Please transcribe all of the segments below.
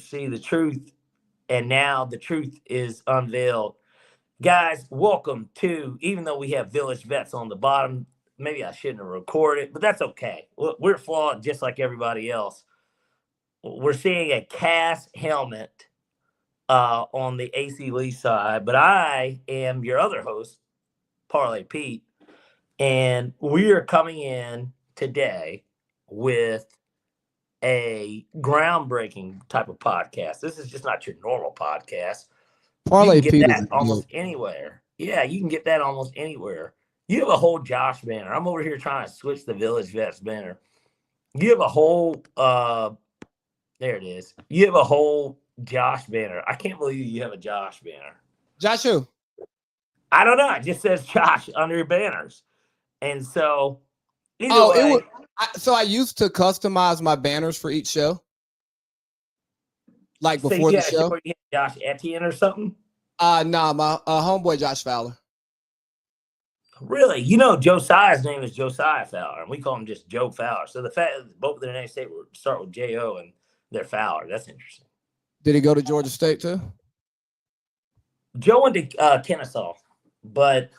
see the truth, and now the truth is unveiled. Guys, welcome to, even though we have Village Vets on the bottom, maybe I shouldn't have recorded, but that's okay. We're flawed just like everybody else. We're seeing a cast helmet on the AC Lee side, but I am your other host, Parlay Pete, and we are coming in today with a groundbreaking type of podcast. This is just not your normal podcast. Parlay You can Pete get is that almost anywhere. Yeah, you can get that almost anywhere. You have a whole Josh banner. I'm over here trying to switch the Village Vets banner. You have a whole there it is. You have a whole Josh banner. I can't believe you have a Josh banner. Josh who? I don't know. It just says Josh under your banners. And so either way, so I used to customize my banners for each show. Like so before you the had show. Josh Etienne or something? Nah, my homeboy Josh Fowler. Really? You know, Josiah's name is Josiah Fowler, and we call him just Joe Fowler. So the fact that both of their names start with J-O and they're Fowler, that's interesting. Did he go to Georgia State too? Joe went to Kennesaw, but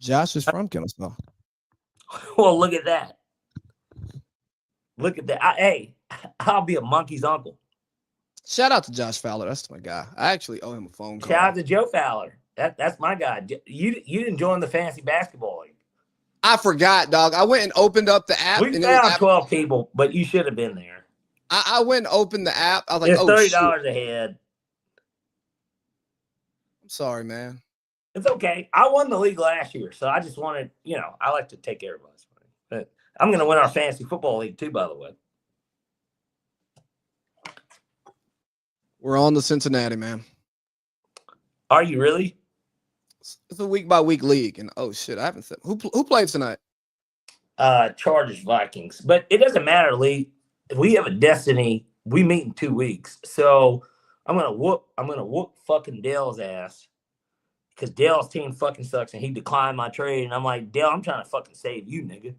Josh is from Kennesaw. Well, look at that. Look at that. Hey, I'll be a monkey's uncle. Shout out to Josh Fowler. That's my guy. I actually owe him a phone call. Shout out to Joe Fowler. That's my guy. You didn't join the fantasy basketball league. I forgot, dog. I went and opened up the app. We found 12 people, but you should have been there. I went and opened the app. I was like, it's $30 ahead. I'm sorry, man. It's okay. I won the league last year, so I just wanted, I like to take everybody's money. But I'm going to win our fantasy football league too, by the way. We're on the Cincinnati, man. Are you really? It's a week-by-week league, and oh shit, I haven't said who played tonight. Chargers Vikings, but it doesn't matter, Lee. If we have a destiny, we meet in 2 weeks. So I'm gonna whoop fucking Dale's ass because Dale's team fucking sucks, and he declined my trade, and I'm like, Dale, I'm trying to fucking save you, nigga.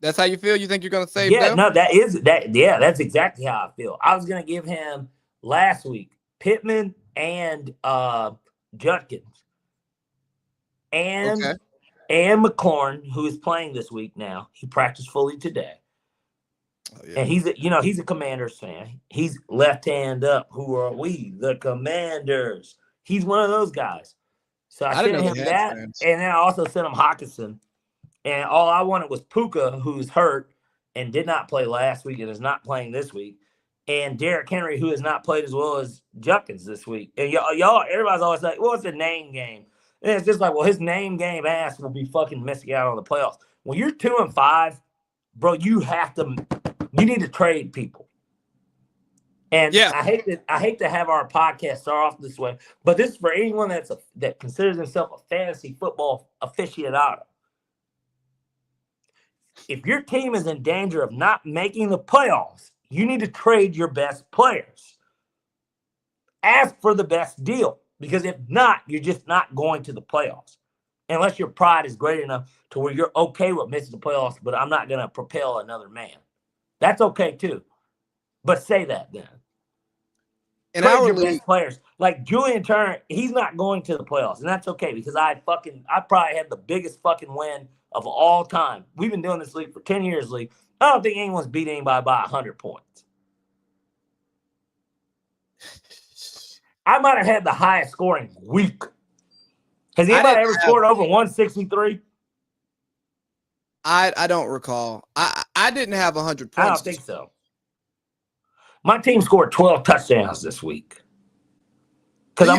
That's how you feel? You think you're gonna save Dale? No, that's exactly how I feel. I was gonna give him last week Pittman and Judkins and McLaurin, who is playing this week now. He practiced fully today. Oh, yeah. And he's a Commanders fan. He's left hand up. Who are we? The Commanders. He's one of those guys. So I sent him that, and then I also sent him Hawkinson. And all I wanted was Puka, who's hurt and did not play last week and is not playing this week, and Derrick Henry, who has not played as well as Judkins this week. And y'all, everybody's always like, well, it's a name game. And it's just like, well, his name game ass will be fucking missing out on the playoffs. When you're 2-5, bro, you need to trade people. And yeah, I hate to have our podcast start off this way, but this is for anyone that considers himself a fantasy football aficionado. If your team is in danger of not making the playoffs, you need to trade your best players. Ask for the best deal, because if not, you're just not going to the playoffs. Unless your pride is great enough to where you're okay with missing the playoffs, but I'm not going to propel another man. That's okay too. But say that then. And trade your best players. Like Julian Turner, he's not going to the playoffs, and that's okay because I probably had the biggest fucking win of all time. We've been doing this league for 10 years, league. I don't think anyone's beat anybody by 100 points. I might have had the highest scoring week. Has anybody ever scored over 163? I don't recall. I didn't have 100 points. I don't think so. My team scored 12 touchdowns this week. Because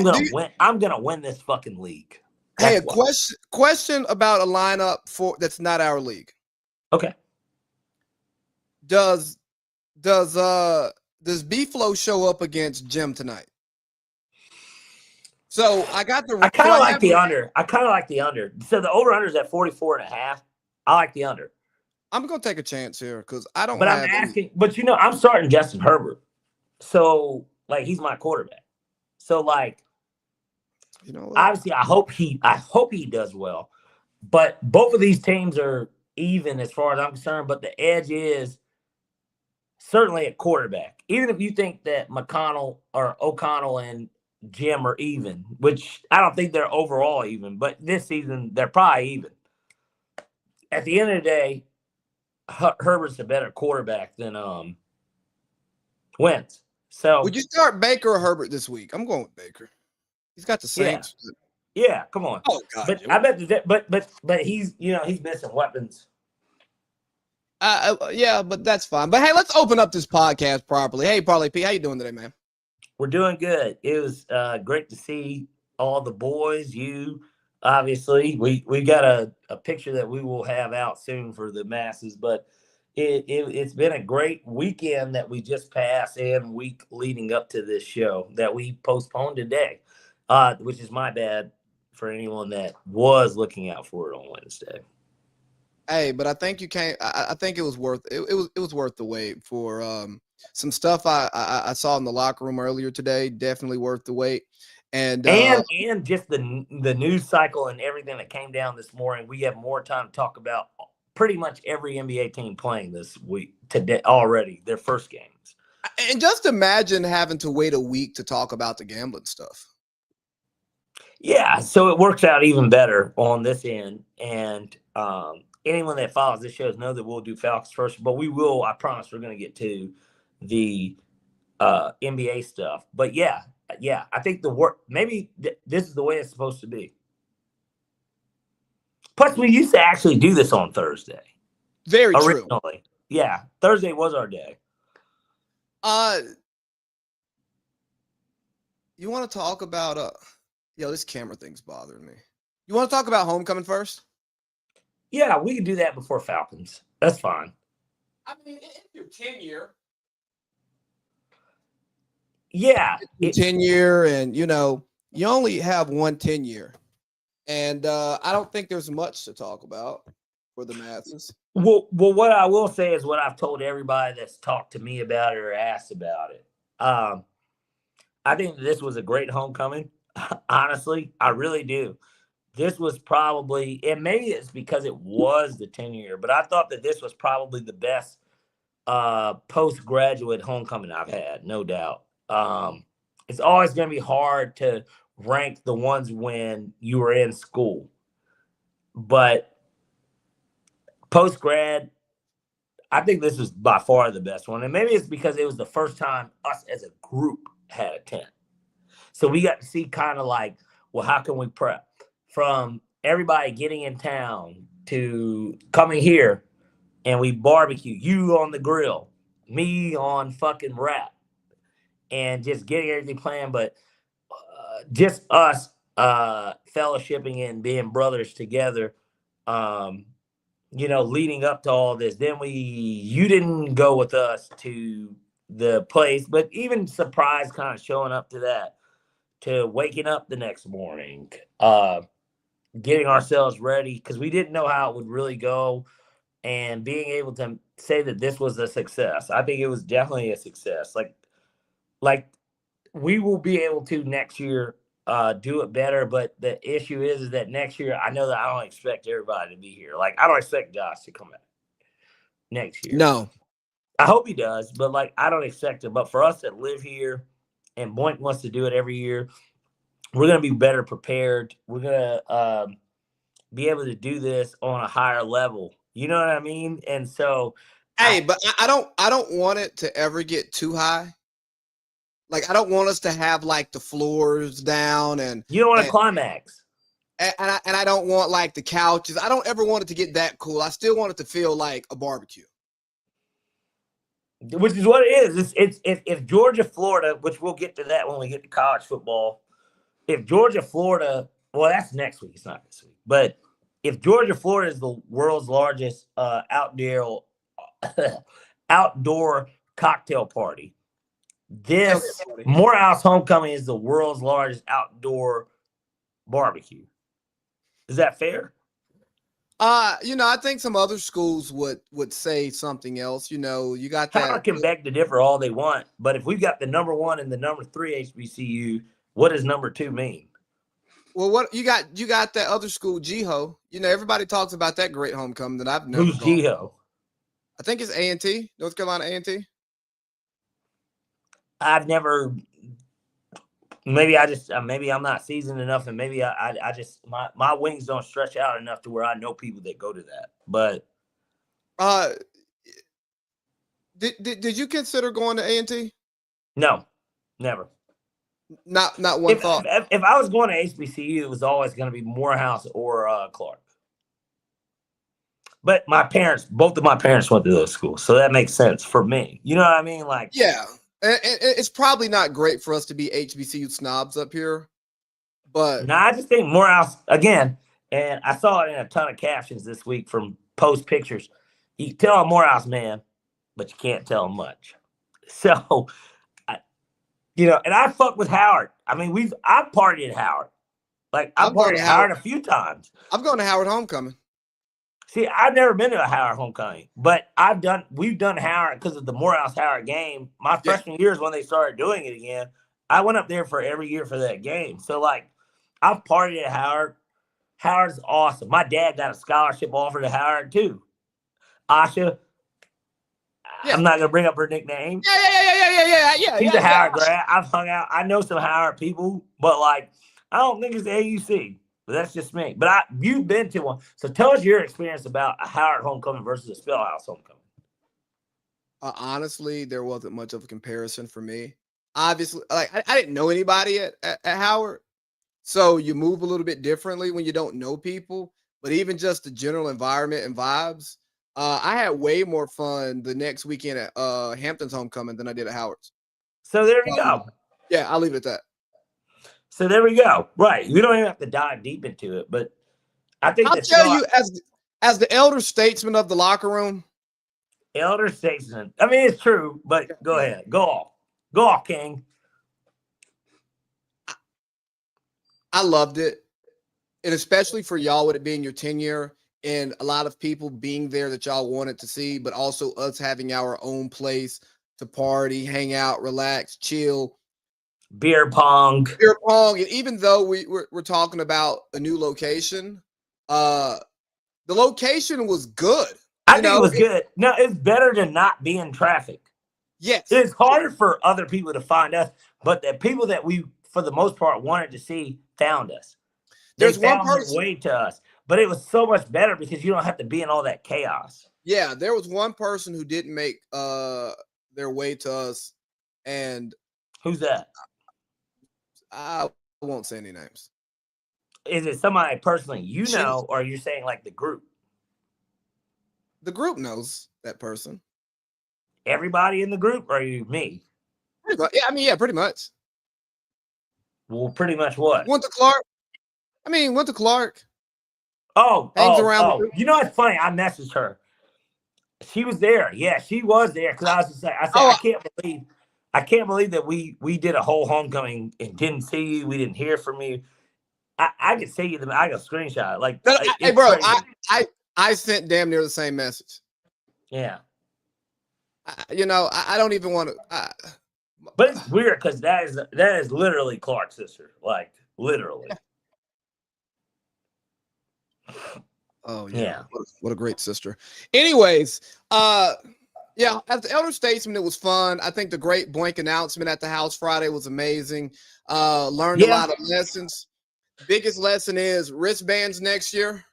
I'm gonna win this fucking league. Hey, a question about a lineup that's not our league. Okay. Does B-Flow show up against Jim tonight? So I kind of like the under. So the over-under is at 44.5. I like the under. I'm gonna take a chance here because I don't. But I'm asking. But I'm starting Justin Herbert. So he's my quarterback. So obviously I hope he does well. But both of these teams are even as far as I'm concerned. But the edge is certainly at quarterback. Even if you think that McConnell or O'Connell and Jim are even, which I don't think they're overall even, but this season they're probably even. At the end of the day, Herbert's a better quarterback than Wentz. So would you start Baker or Herbert this week? I'm going with Baker. He's got the Saints. Yeah, come on. Oh God, but I bet that. But he's he's missing weapons. Yeah, but that's fine. But hey, let's open up this podcast properly. Hey, Parlay P, how you doing today, man? We're doing good. It was great to see all the boys. You obviously, we got a picture that we will have out soon for the masses, but it's been a great weekend that we just passed and week leading up to this show that we postponed today, which is my bad for anyone that was looking out for it on Wednesday. Hey, but I think you can't. I think it was worth it. It was worth the wait for some stuff I saw in the locker room earlier today. Definitely worth the wait. And just the news cycle and everything that came down this morning. We have more time to talk about pretty much every NBA team playing this week today already. Their first games. And just imagine having to wait a week to talk about the gambling stuff. Yeah, so it works out even better on this end. And anyone that follows this show knows that we'll do Falcons first, but we will. I promise we're going to get to the NBA stuff. But yeah, I think maybe this is the way it's supposed to be. Plus, we used to actually do this on Thursday. Very originally. True. Yeah, Thursday was our day. You want to talk about this camera thing's bothering me. You want to talk about homecoming first? Yeah, we can do that before Falcons. That's fine. I mean, it's your 10-year. Yeah. 10-year, and you only have one 10-year. And I don't think there's much to talk about for the masses. Well, what I will say is what I've told everybody that's talked to me about it or asked about it. I think this was a great homecoming. Honestly, I really do. This was probably, and maybe it's because it was the 10-year, but I thought that this was probably the best postgraduate homecoming I've had, no doubt. It's always going to be hard to rank the ones when you were in school. But post-grad, I think this is by far the best one. And maybe it's because it was the first time us as a group had a tent. So we got to see kind of like, well, how can we prep? From everybody getting in town to coming here and we barbecue, you on the grill, me on fucking rap, and just getting everything planned. But just us fellowshipping and being brothers together, leading up to all this. Then you didn't go with us to the place, but even surprise kind of showing up to that, to waking up the next morning, getting ourselves ready because we didn't know how it would really go, and being able to say that this was a success. I think it was definitely a success. Like we will be able to next year do it better, but the issue is that next year I know that I don't expect everybody to be here. Like I don't expect Josh to come back next year. No. I hope he does, but I don't expect it. But for us that live here and Boink wants to do it every year, we're going to be better prepared. We're going to be able to do this on a higher level. You know what I mean? And so, but I don't want it to ever get too high. Like I don't want us to have the floors down, and you don't want to climax. And I don't want the couches. I don't ever want it to get that cool. I still want it to feel like a barbecue. Which is what it is. It's if Georgia, Florida, which we'll get to that when we get to college football. If Georgia, Florida, well, that's next week. It's not this week. But if Georgia, Florida is the world's largest outdoor cocktail party, this Morehouse Homecoming is the world's largest outdoor barbecue. Is that fair? I think some other schools would say something else. You got that. I can beg to differ all they want, but if we've got the number 1 and the number 3 HBCU, what does number 2 mean? Well, what you got that other school, GHO. Everybody talks about that great homecoming that I've never Who's gone. GHO? I think it's A&T, North Carolina A&T. I've never. Maybe I just maybe I'm not seasoned enough, and maybe I just my wings don't stretch out enough to where I know people that go to that. But Uh, did you consider going to A&T? no, never. Not one If thought. if I was going to HBCU, it was always going to be Morehouse or Clark. But both of my parents went to those schools, so that makes sense for me. You know what I mean? Like, Yeah, and it's probably not great for us to be HBCU snobs up here, but no, I just think Morehouse again, and I saw it in a ton of captions this week from post pictures. You can tell a Morehouse man, but you can't tell him much. So, and I fuck with Howard. I mean, I've partied at Howard. Like I've I'm going partied to at Howard. Howard a few times. I'm going to Howard homecoming. See, I've never been to a Howard homecoming, but we've done Howard because of the Morehouse Howard game. My freshman year is when they started doing it again. I went up there for every year for that game. So like I've partied at Howard. Howard's awesome. My dad got a scholarship offer to Howard too. Asha. Yeah. I'm not gonna bring up her nickname. Yeah. She's a Howard grad. I've hung out. I know some Howard people, but like I don't think it's the AUC. But that's just me. But you've been to one. So tell us your experience about a Howard homecoming versus a Spellhouse homecoming. Honestly, there wasn't much of a comparison for me. Obviously, like I didn't know anybody at Howard. So you move a little bit differently when you don't know people. But even just the general environment and vibes, I had way more fun the next weekend at Hampton's homecoming than I did at Howard's. So there you go. Yeah, I'll leave it at that. So there we go. Right. We don't even have to dive deep into it, but I think I'll tell you, as the elder statesman of the locker room. Elder statesman. I mean, it's true, but go ahead. Go off. Go off, King. I loved it. And especially for y'all with it being your 10-year and a lot of people being there that y'all wanted to see, but also us having our own place to party, hang out, relax, chill. Beer pong. And even though we're talking about a new location, the location was good. I think it was good. No, it's better to not be in traffic. Yes. It's harder for other people to find us, but the people that we, for the most part, wanted to see found us. There's one person way to us, but it was so much better because you don't have to be in all that chaos. Yeah, there was one person who didn't make their way to us, and who's that? I won't say any names. Is it somebody personally you know, or you're saying like the group? The group knows that person. Everybody in the group, or you me? Yeah, I mean, yeah, pretty much. Well, pretty much what? Went to Clark. Went to Clark. Hangs around. You know what's funny? I messaged her. She was there. Yeah, she was there because I was just like, I can't believe that we did a whole homecoming and didn't see you. We didn't hear from you. I could see you. I got a screenshot. Like, hey, bro, I sent damn near the same message. Yeah. I don't even want to. But it's weird because that is literally Clark's sister. Like, literally. Oh yeah. What a great sister. Anyways, yeah, as the elder statesman, it was fun. I think the great Boink announcement at the house Friday was amazing. Learned a lot of lessons. Biggest lesson is wristbands next year.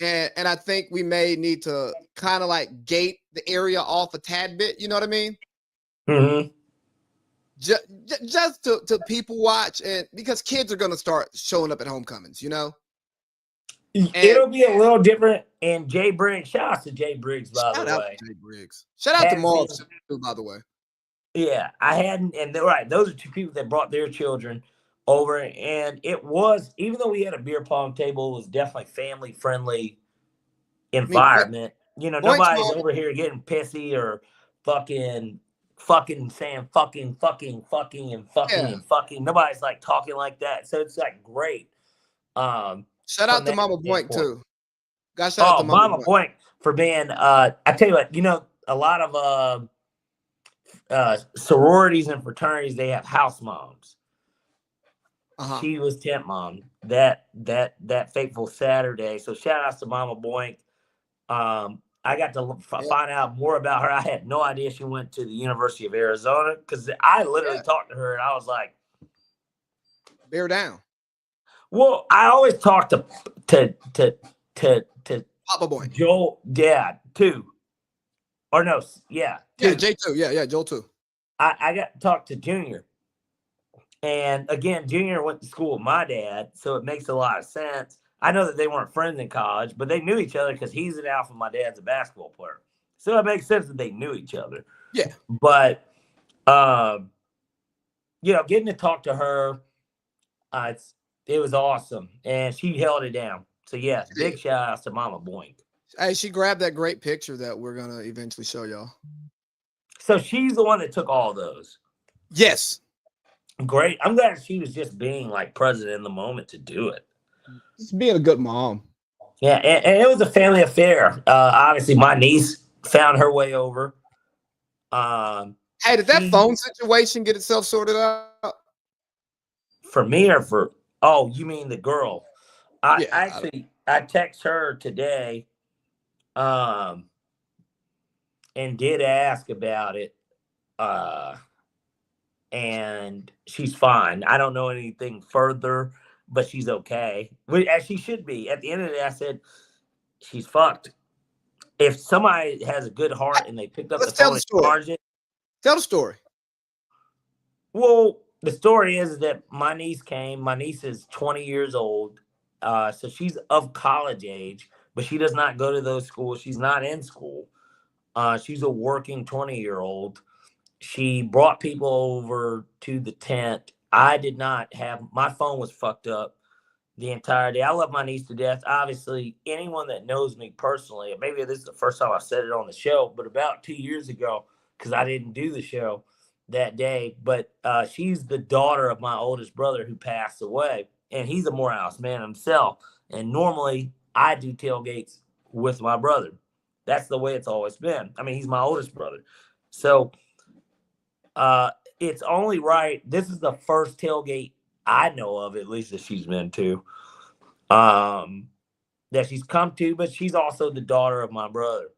And I think we may need to kind of like gate the area off a tad bit. You know what I mean? Mm-hmm. Just to people watch, and because kids are going to start showing up at homecomings, It'll be a little different. And Jay Briggs, shout out to Jay Briggs, by the way. Shout out to Jay Briggs. Shout out to Marv, too, by the way. Yeah, I hadn't, and right, those are two people that brought their children over, and it was, even though we had a beer pong table, it was definitely family friendly environment. Nobody's over here getting pissy or fucking saying fucking and fucking. Nobody's like talking like that, so it's like great. Shout out to Mama Boink too. Shout out to Mama Boink for being. I tell you what, a lot of sororities and fraternities, they have house moms. She was tent mom that fateful Saturday. So shout outs to Mama Boink. I got to find out more about her. I had no idea she went to the University of Arizona because I literally talked to her and I was like, bear down. Well, I always talk to Papa Boy. Joel, dad, too. Or no, yeah. Yeah, J2. Yeah, Joel too. I got to talk to Junior. And again, Junior went to school with my dad, so it makes a lot of sense. I know that they weren't friends in college, but they knew each other because he's an alpha, my dad's a basketball player. So it makes sense that they knew each other. Yeah. But, getting to talk to her, it was awesome. And she held it down. So, yes, big shout outs to Mama Boink. Hey, she grabbed that great picture that we're going to eventually show y'all. So she's the one that took all those. Yes. Great. I'm glad she was just being like president in the moment to do it. Just being a good mom. Yeah, and it was a family affair. Obviously, my niece found her way over. Hey, did that phone situation get itself sorted out? For me or for? Oh, you mean the girl? I text her today, and did ask about it. And she's fine. I don't know anything further, but she's okay. As she should be. At the end of the day, I said, she's fucked. If somebody has a good heart and they picked up the phone and charged it. Tell the story. Well, the story is that my niece came. My niece is 20 years old. So she's of college age, but she does not go to those schools. She's not in school. She's a working 20-year-old. She brought people over to the tent. I did not have, my phone was fucked up the entire day. I love my niece to death. Obviously, anyone that knows me personally, maybe this is the first time I said it on the show, but about 2 years ago, because I didn't do the show that day, but she's the daughter of my oldest brother who passed away, and he's a Morehouse man himself. And normally I do tailgates with my brother. That's the way it's always been. I mean, he's my oldest brother. So it's only right. This is the first tailgate I know of, at least that she's been to, that she's come to, but she's also the daughter of my brother.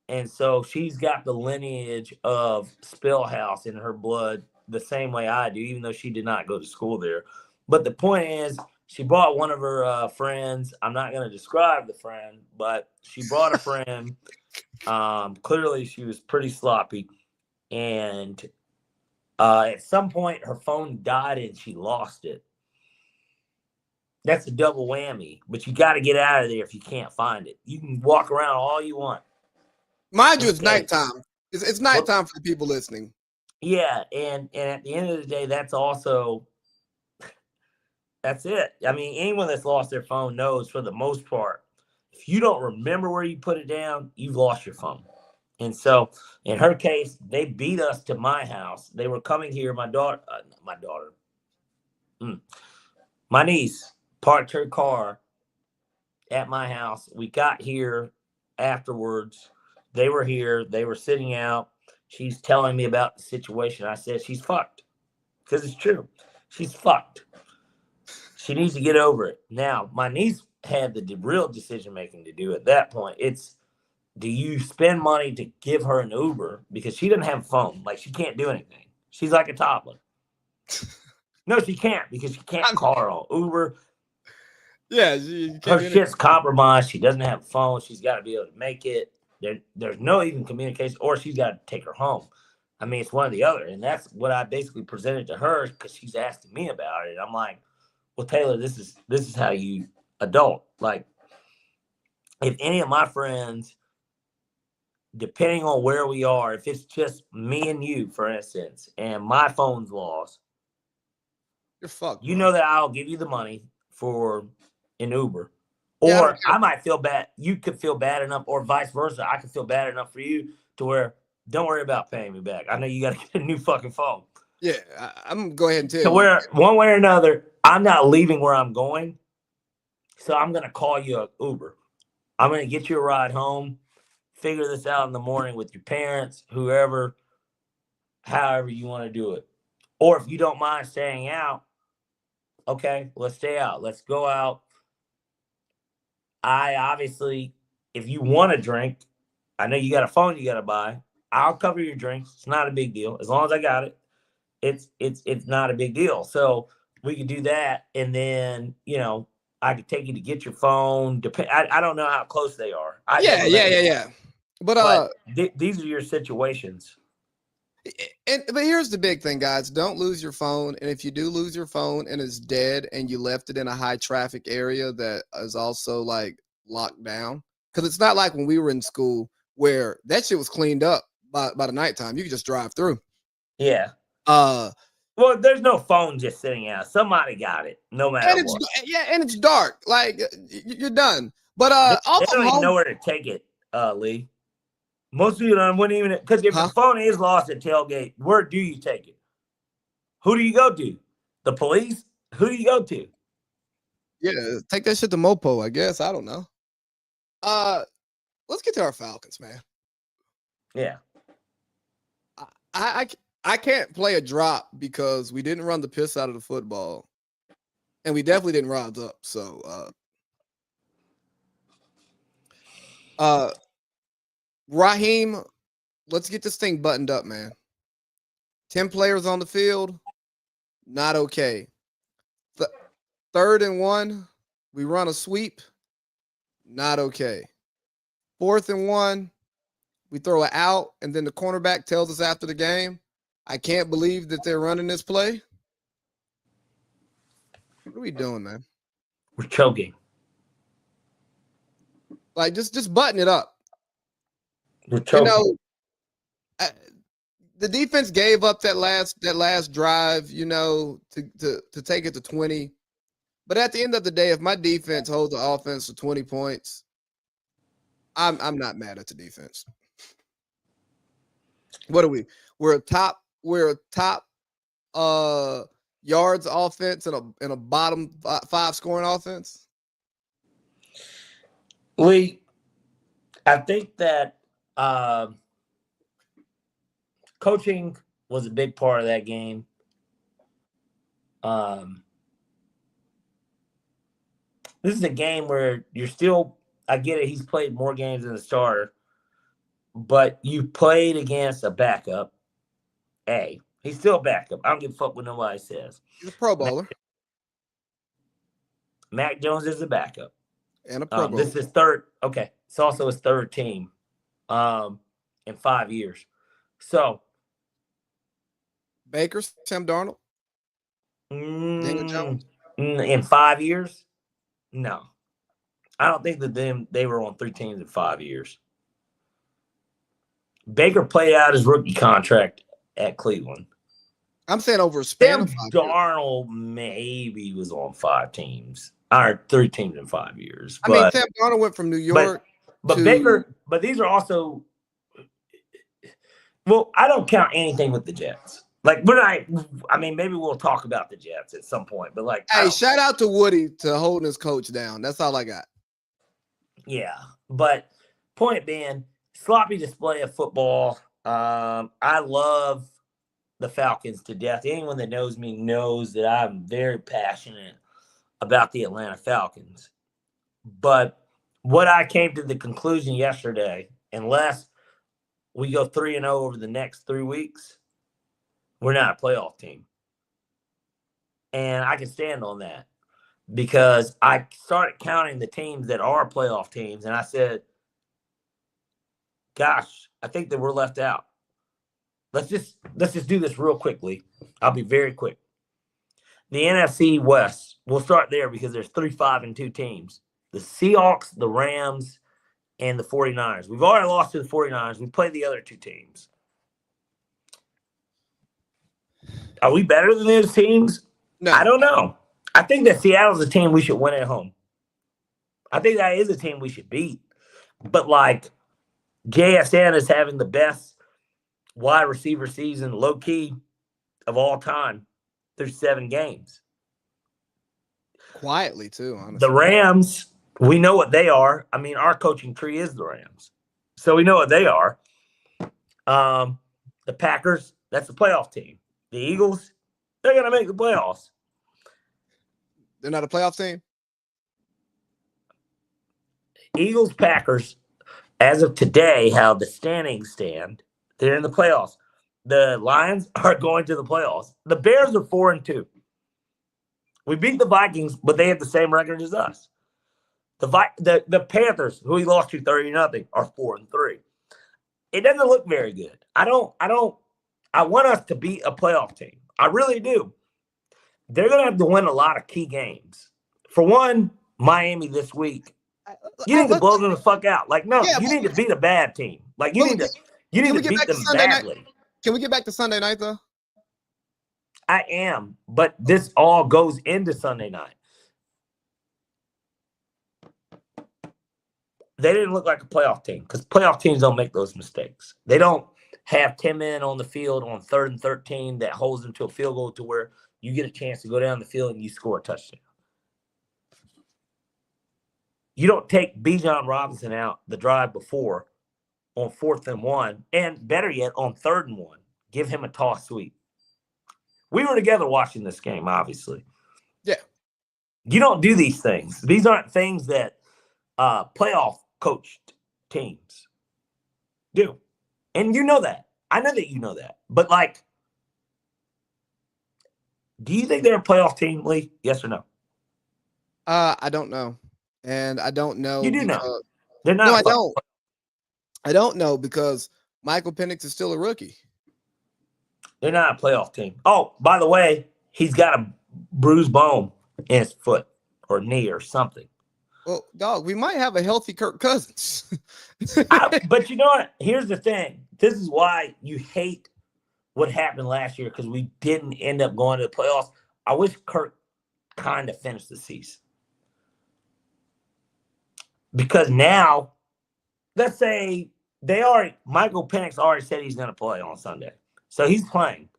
And so she's got the lineage of Spillhouse in her blood the same way I do, even though she did not go to school there. But the point is, she brought one of her friends. I'm not going to describe the friend, but she brought a friend. Clearly, she was pretty sloppy. And at some point, her phone died and she lost it. That's a double whammy, but you got to get out of there if you can't find it. You can walk around all you want. Mind you, it's nighttime. It's nighttime for the people listening. Yeah, and at the end of the day, that's it. I mean, anyone that's lost their phone knows, for the most part, if you don't remember where you put it down, you've lost your phone. And so, in her case, they beat us to my house. They were coming here. My niece parked her car at my house. We got here afterwards. They were here. They were sitting out. She's telling me about the situation. I said, she's fucked. Because it's true. She's fucked. She needs to get over it. Now, my niece had the real decision-making to do at that point. It's, do you spend money to give her an Uber? Because she doesn't have a phone. Like, she can't do anything. She's like a toddler. No, she can't, because she can't call her on Uber. Yeah. Her shit's compromised. She doesn't have a phone. She's got to be able to make it. There's no even communication, or she's got to take her home. I mean, it's one or the other. And that's what I basically presented to her, because she's asking me about it. I'm like, well, Taylor, this is how you adult. Like, if any of my friends, depending on where we are, if it's just me and you, for instance, and my phone's lost, you're fucked. You know that I'll give you the money for an Uber. Or I might feel bad. You could feel bad enough, or vice versa. I could feel bad enough for you to where, don't worry about paying me back. I know you got to get a new fucking phone. Yeah, I'm going to go ahead and tell you. So where, one way or another, I'm not leaving where I'm going. So I'm going to call you an Uber. I'm going to get you a ride home. Figure this out in the morning with your parents, whoever, however you want to do it. Or if you don't mind staying out, okay, let's stay out. Let's go out. I obviously, if you want to drink, I know you got a phone you got to buy. I'll cover your drinks. It's not a big deal. As long as I got it, it's not a big deal. So we could do that. And then, I could take you to get your phone. I don't know how close they are. Yeah. But these are your situations. But here's the big thing, guys. Don't lose your phone. And if you do lose your phone and it's dead and you left it in a high traffic area that is also like locked down, because it's not like when we were in school where that shit was cleaned up by the nighttime. You could just drive through. Yeah. Well, there's no phone just sitting out. Somebody got it, no matter what. Yeah, and it's dark. Like you're done. But they don't even know where to take it, Lee. Most of you wouldn't even, because if the phone is lost at tailgate, where do you take it? Who do you go to? The police? Who do you go to? Yeah, take that shit to Mopo, I guess. I don't know. Let's get to our Falcons, man. Yeah. I can't play a drop because we didn't run the piss out of the football. And we definitely didn't rise up. So Raheem, let's get this thing buttoned up, man. 10 players on the field, not okay. 3rd and 1, we run a sweep, not okay. 4th and 1, we throw it out, and then the cornerback tells us after the game, I can't believe that they're running this play. What are we doing, man? We're choking. Like, just button it up. We're choking. The defense gave up that last drive, to take it to 20. But at the end of the day, if my defense holds the offense to 20 points, I'm not mad at the defense. What are we? We're a top yards offense and a bottom 5 scoring offense. Lee, I think that coaching was a big part of that game. This is a game where you're still, I get it, he's played more games than a starter, but you played against a backup. He's still a backup. I don't give a fuck what nobody says. He's a Pro Bowler. Mac Jones is a backup. And a Pro Bowler. This is third. Okay. It's also his third team in 5 years. So. Baker, Sam Darnold? Daniel Jones? In 5 years? No. I don't think that they were on 3 teams in 5 years. Baker played out his rookie contract at Cleveland. I'm saying over a span of 5 years. Darnold maybe was on 5 teams. Or 3 teams in 5 years. I mean, Sam Darnold went from New York but Baker, but these are also, well, I don't count anything with the Jets. Like, maybe we'll talk about the Jets at some point, but like, hey, shout out to Woody to holding his coach down. That's all I got. Yeah, but point being, sloppy display of football. I love the Falcons to death. Anyone that knows me knows that I'm very passionate about the Atlanta Falcons. But what I came to the conclusion yesterday, unless we go 3-0 over the next 3 weeks, we're not a playoff team. And I can stand on that because I started counting the teams that are playoff teams, and I said, gosh, I think that we're left out. Let's just do this real quickly. I'll be very quick. The NFC West, we'll start there because there's 3-5-2 teams. The Seahawks, the Rams, and the 49ers. We've already lost to the 49ers. We played the other 2 teams. Are we better than those teams? No. I don't know. I think that Seattle's a team we should win at home. I think that is a team we should beat. But, like, JSN is having the best wide receiver season, low-key, of all time through 7 games. Quietly, too, honestly. The Rams, we know what they are. I mean, our coaching tree is the Rams. So we know what they are. The Packers, that's the playoff team. The Eagles, they're going to make the playoffs. They're not a playoff team? Eagles, Packers, as of today, how the standings stand, they're in the playoffs. The Lions are going to the playoffs. The Bears are 4-2. We beat the Vikings, but they have the same record as us. The Panthers, who we lost to 30-0, are 4-3. It doesn't look very good. I want us to beat a playoff team. I really do. They're gonna have to win a lot of key games. For one, Miami this week. You need to blow them the fuck out. Like, no, you need to beat a bad team. Like, you need to beat them badly. Can we get back to Sunday night though? I am, but this all goes into Sunday night. They didn't look like a playoff team because playoff teams don't make those mistakes. They don't have 10 men on the field on 3rd and 13 that holds them to a field goal to where you get a chance to go down the field and you score a touchdown. You don't take Bijan Robinson out the drive before on 4th and 1, and better yet, on 3rd and 1. Give him a toss sweep. We were together watching this game, obviously. Yeah. You don't do these things. These aren't things that playoff coached teams do. And you know that. I know that you know that. But, like, do you think they're a playoff team, Lee? Yes or no? I don't know. And I don't know. You do know. They're not. No, I don't. I don't know because Michael Penix is still a rookie. They're not a playoff team. Oh, by the way, he's got a bruised bone in his foot or knee or something. Well, dog, we might have a healthy Kirk Cousins. But you know what? Here's the thing. This is why you hate what happened last year because we didn't end up going to the playoffs. I wish Kirk kind of finished the season. Because now, let's say Michael Penix already said he's going to play on Sunday. So he's playing.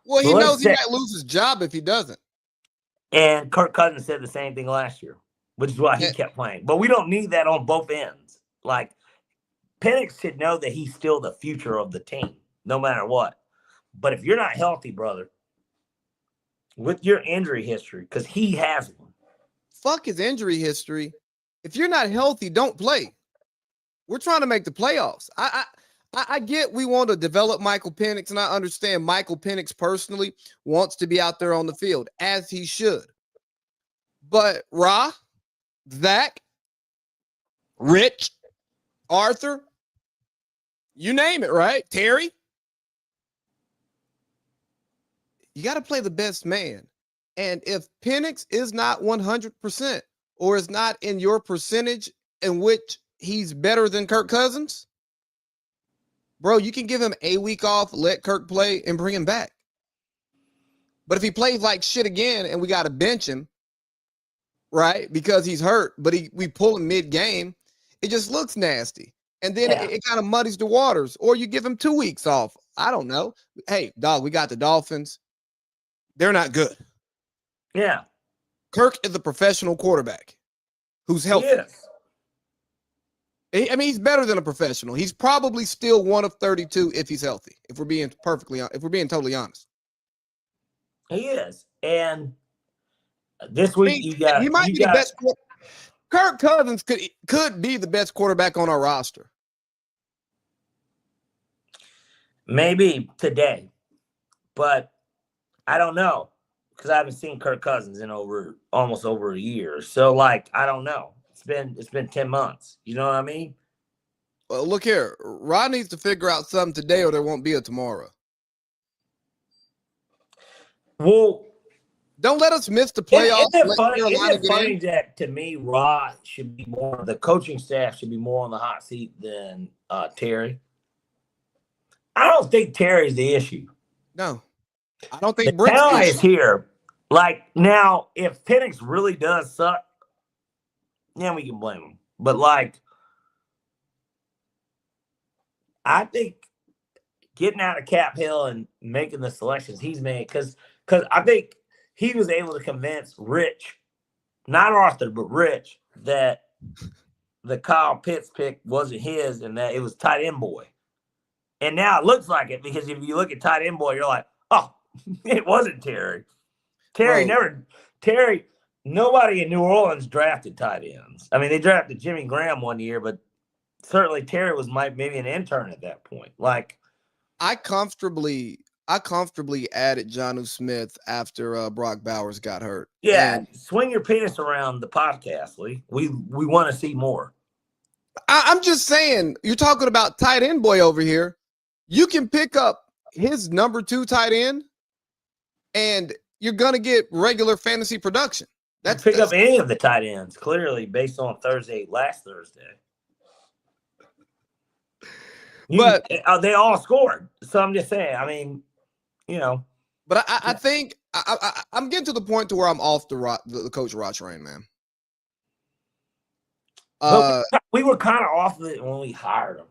Well, he knows he might lose his job if he doesn't. And Kirk Cousins said the same thing last year, which is why he kept playing. But we don't need that on both ends. Like, Penix should know that he's still the future of the team, no matter what. But if you're not healthy, brother, with your injury history, because he has one. Fuck his injury history. If you're not healthy, don't play. We're trying to make the playoffs. I get we want to develop Michael Penix, and I understand Michael Penix personally wants to be out there on the field, as he should. But Zach, Rich, Arthur, you name it, right? Terry, you got to play the best man. And if Penix is not 100% or is not in your percentage in which he's better than Kirk Cousins, bro, you can give him a week off, let Kirk play, and bring him back. But if he plays like shit again and we got to bench him, right, because he's hurt, but we pull him mid-game, it just looks nasty. And then it kind of muddies the waters. Or you give him 2 weeks off. I don't know. Hey, dog, we got the Dolphins. They're not good. Yeah. Kirk is a professional quarterback who's healthy. Yes. I mean, he's better than a professional. He's probably still one of 32 if he's healthy. If we're being totally honest, he is. And this week he might be the best. Kirk Cousins could be the best quarterback on our roster. Maybe today, but I don't know because I haven't seen Kirk Cousins in almost over a year. So, like, I don't know. It's been 10 months. You know what I mean? Well, look here. Rod needs to figure out something today or there won't be a tomorrow. Well, don't let us miss the playoffs. Isn't it funny that, to me, Rod should be more, the coaching staff should be more on the hot seat than Terry? I don't think Terry's the issue. No. I don't think the talent is here. Like, now, if Penix really does suck, yeah, we can blame him. But, like, I think getting out of Cap Hill and making the selections he's made, because I think he was able to convince Rich, not Arthur, but Rich, that the Kyle Pitts pick wasn't his and that it was tight end boy. And now it looks like it because if you look at tight end boy, you're like, oh, it wasn't Terry. Nobody in New Orleans drafted tight ends. I mean, they drafted Jimmy Graham one year, but certainly Terry was maybe an intern at that point. Like I comfortably added Jonnu Smith after Brock Bowers got hurt. Yeah, And swing your penis around the podcast, Lee. We want to see more. I'm just saying, you're talking about tight end boy over here. You can pick up his number 2 tight end, and you're gonna get regular fantasy production. That's pick up any of the tight ends, clearly based on last Thursday. But they all scored. So I'm just saying, I mean, you know. But I think I'm getting to the point to where I'm off the Coach Ross train, man. We were kind of off of it when we hired him.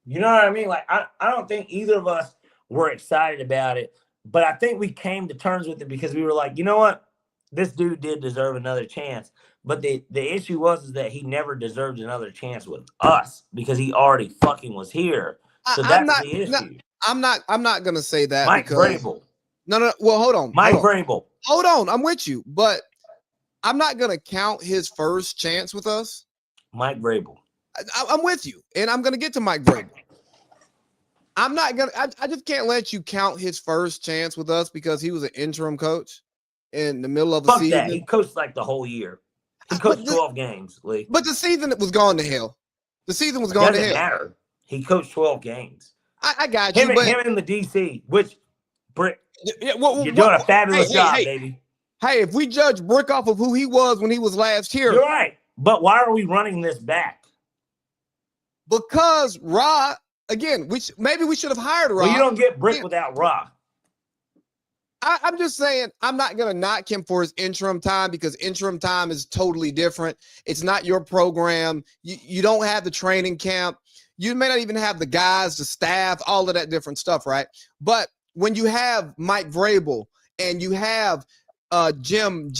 You know what I mean? Like, I don't think either of us were excited about it, but I think we came to terms with it because we were like, you know what? This dude did deserve another chance. But the issue was that he never deserved another chance with us because he already fucking was here. So that's the issue. I'm not gonna say that. Mike Vrabel. No. Well, hold on. Mike Vrabel. Hold on. I'm with you, but I'm not gonna count his first chance with us. Mike Vrabel. I'm with you, and I'm gonna get to Mike Vrabel. I'm not gonna. I just can't let you count his first chance with us because he was an interim coach in the middle of the season. That. He coached like the whole year. He coached 12 games, Lee. But the season was gone to hell. The season was gone to hell. Matter. He coached 12 games. I got you. Him in the DC, which Brick, you're doing a fabulous job, baby. Hey, if we judge Brick off of who he was when he was last here. You're right. But why are we running this back? Because Ra, again, maybe we should have hired Ra. Well, you don't get Brick without Ra. I'm just saying, I'm not going to knock him for his interim time because interim time is totally different. It's not your program. You don't have the training camp. You may not even have the guys, the staff, all of that different stuff, right? But when you have Mike Vrabel and you have Jim,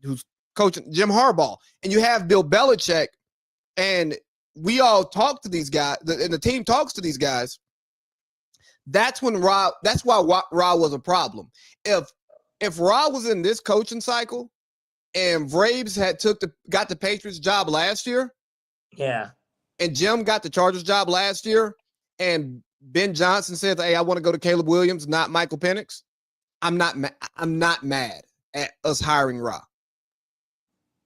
who's coaching Jim Harbaugh, and you have Bill Belichick, and we all talk to these guys, and the team talks to these guys, that's why Ra was a problem. If Ra was in this coaching cycle and Vrabes got the Patriots job last year, yeah, and Jim got the Chargers job last year, and Ben Johnson said, "Hey, I want to go to Caleb Williams, not Michael Penix," I'm not mad at us hiring Ra.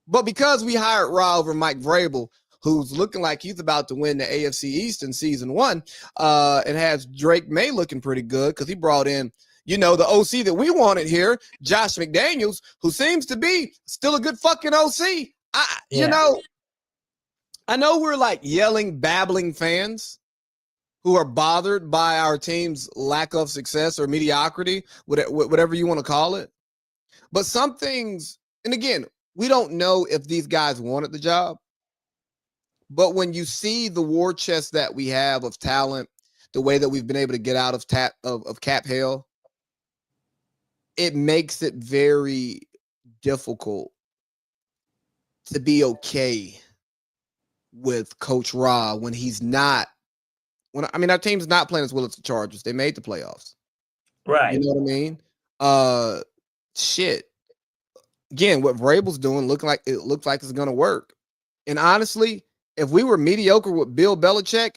But because we hired Ra over Mike Vrabel, who's looking like he's about to win the AFC East in season 1, and has Drake May looking pretty good because he brought in, the OC that we wanted here, Josh McDaniels, who seems to be still a good fucking OC. I know we're like yelling, babbling fans who are bothered by our team's lack of success or mediocrity, whatever you want to call it. But some things, and again, we don't know if these guys wanted the job. But when you see the war chest that we have of talent, the way that we've been able to get out of cap hell, it makes it very difficult to be okay with Coach Ra when he's not. Our team's not playing as well as the Chargers. They made the playoffs. Right. You know what I mean? Shit. Again, what Vrabel's doing looks like it's going to work. And honestly, if we were mediocre with Bill Belichick,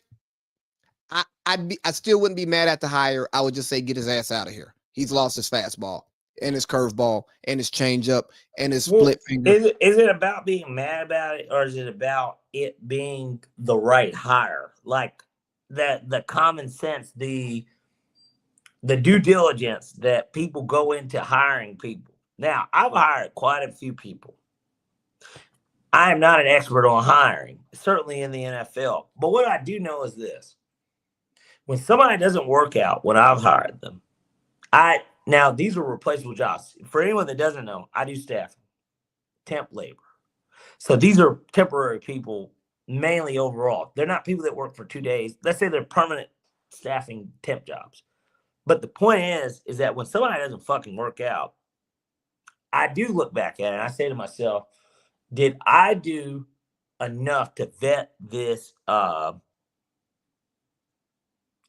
I still wouldn't be mad at the hire. I would just say get his ass out of here. He's lost his fastball and his curveball and his changeup and his split finger. Is it about being mad about it, or is it about it being the right hire? Like that, the common sense, the due diligence that people go into hiring people. Now, I've hired quite a few people. I am not an expert on hiring, certainly in the NFL. But what I do know is this. When somebody doesn't work out when I've hired them, now these are replaceable jobs. For anyone that doesn't know, I do staffing, temp labor. So these are temporary people, mainly overall. They're not people that work for 2 days. Let's say they're permanent staffing temp jobs. But the point is that when somebody doesn't fucking work out, I do look back at it and I say to myself, did I do enough to vet this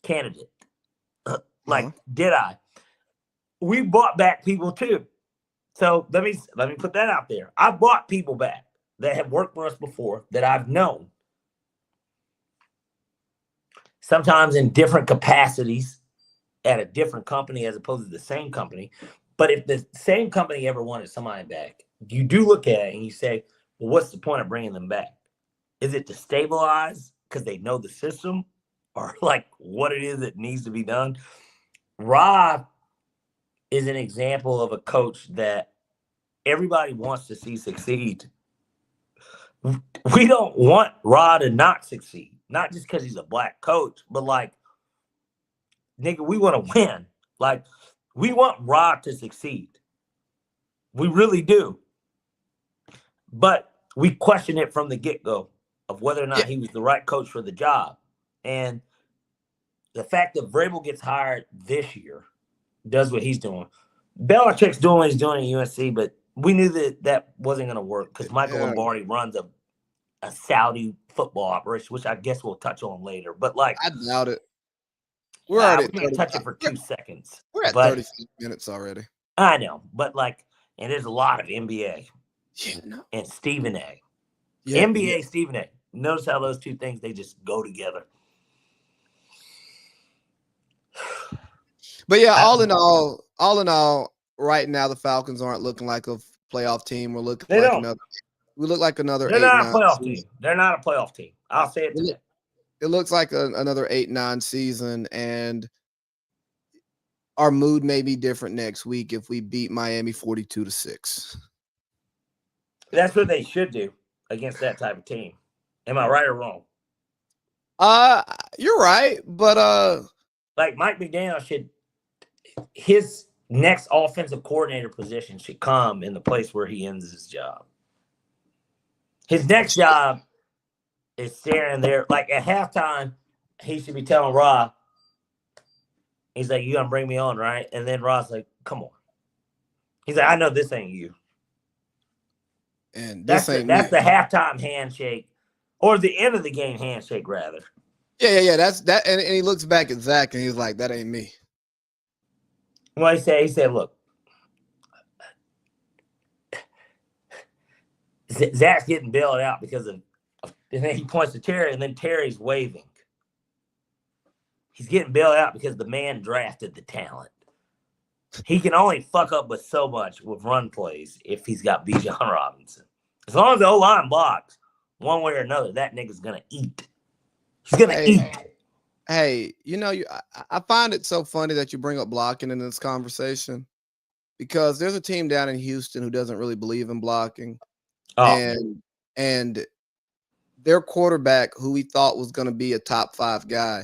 candidate? Did I? We bought back people too. So let me put that out there. I bought people back that have worked for us before that I've known. sometimes in different capacities at a different company as opposed to the same company. But if the same company ever wanted somebody back, you do look at it and you say, well, what's the point of bringing them back? Is it to stabilize because they know the system, or like what it is that needs to be done? Rob is an example of a coach that everybody wants to see succeed. We don't want Rod to not succeed, not just because he's a black coach, but like, nigga, we want to win. Like, we want Rod to succeed. We really do. But we question it from the get-go of whether or not he was the right coach for the job. And the fact that Vrabel gets hired this year, does what he's doing. Belichick's doing what he's doing at USC, but we knew that wasn't going to work because Michael Lombardi runs a Saudi football operation, which I guess we'll touch on later. But like, I doubt it. We're already going to touch it for 2 seconds. We're at 30 minutes already. I know, but like, and there's a lot of NBA and Stephen A. NBA, Stephen A. Notice how those two things, they just go together. But yeah, all in all, right now the Falcons aren't looking like a playoff team. We look like another. They're not a playoff team. They're not a playoff team. I'll say it today. It looks like another 8-9 season, and our mood may be different next week if we beat Miami 42-6. That's what they should do against that type of team. Am I right or wrong? You're right, but like Mike McDaniel his next offensive coordinator position should come in the place where he ends his job. His next job is staring there. Like at halftime, he should be telling Rob, he's like, you gonna bring me on, right? And then Rob's like, come on. He's like, I know this ain't you. And that's the halftime handshake, or the end of the game handshake, rather. Yeah. That's that. And he looks back at Zach and he's like, that ain't me. Well, he said, look, Zach's getting bailed out because of, and then he points to Terry, and then Terry's waving. He's getting bailed out because the man drafted the talent. He can only fuck up with so much with run plays if he's got Bijan Robinson. As long as the O-line blocks, one way or another, that nigga's going to eat. He's going to eat. Hey, I find it so funny that you bring up blocking in this conversation because there's a team down in Houston who doesn't really believe in blocking. Oh. And their quarterback, who we thought was going to be a top 5 guy,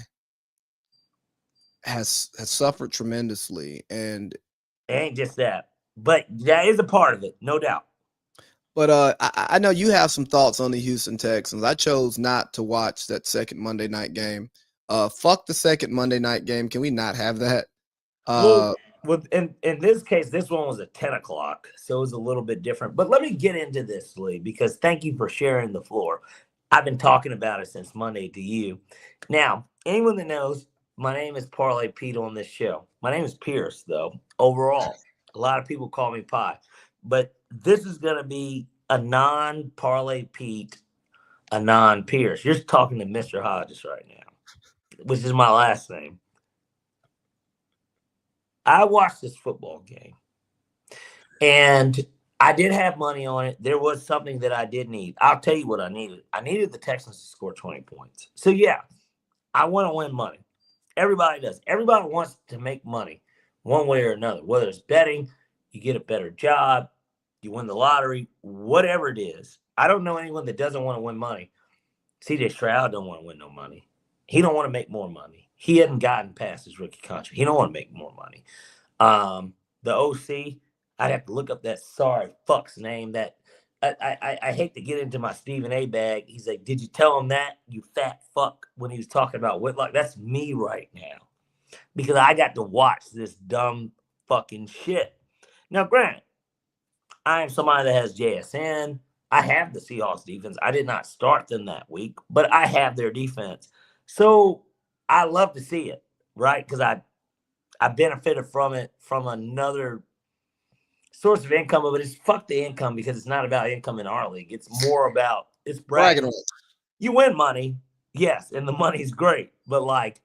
has suffered tremendously. And it ain't just that, but that is a part of it, no doubt. But I know you have some thoughts on the Houston Texans. I chose not to watch that second Monday night game. Fuck the second Monday night game. Can we not have that? Well, in this case, this one was at 10 o'clock, so it was a little bit different. But let me get into this, Lee, because thank you for sharing the floor. I've been talking about it since Monday to you. Now, anyone that knows, my name is Parlay Pete on this show. My name is Pierce, though, overall. A lot of people call me Pie. But this is going to be a non-Parlay Pete, a non-Pierce. You're talking to Mr. Hodges right now, which is my last name. I watched this football game, and I did have money on it. There was something that I did need. I'll tell you what I needed. I needed the Texans to score 20 points. So, yeah, I want to win money. Everybody does. Everybody wants to make money one way or another, whether it's betting, you get a better job, you win the lottery, whatever it is. I don't know anyone that doesn't want to win money. CJ Stroud don't want to win no money. He don't want to make more money. He hadn't gotten past his rookie contract. He don't want to make more money. The OC, I'd have to look up that sorry fuck's name. That I hate to get into my Stephen A bag. He's like, did you tell him that, you fat fuck, when he was talking about Whitlock? That's me right now because I got to watch this dumb fucking shit. Now, granted, I am somebody that has JSN. I have the Seahawks defense. I did not start them that week, but I have their defense. So I love to see it, right? Because I benefited from it from another source of income, but it's fuck the income because it's not about income in our league. It's more about it's bragging. You win money, yes, and the money's great, but like,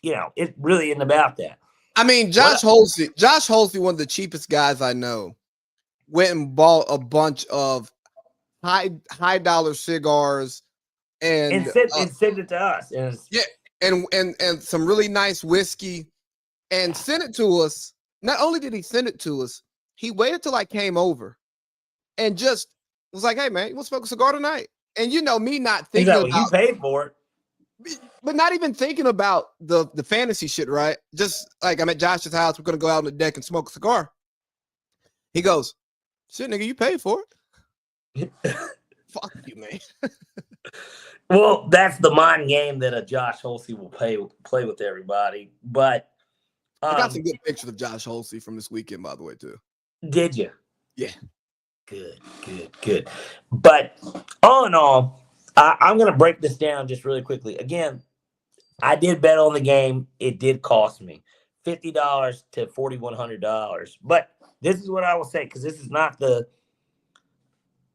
it really isn't about that. I mean, Josh Holsey, one of the cheapest guys I know, went and bought a bunch of high dollar cigars and send it to us. And some really nice whiskey and sent it to us. Not only did he send it to us, he waited till I came over and just was like, "Hey man, you want to smoke a cigar tonight?" And me not thinking about you paid for it, but not even thinking about the fantasy shit, right? Just like I'm at Josh's house, we're gonna go out on the deck and smoke a cigar. He goes, "Shit, nigga, you paid for it." Fuck you, man. Well, that's the mind game that a Josh Holsey will play with everybody. But I got some good pictures of Josh Holsey from this weekend, by the way, too. Did you? Yeah. Good. But all in all, I'm going to break this down just really quickly. Again, I did bet on the game. It did cost me $50 to $4,100. But this is what I will say, because this is not the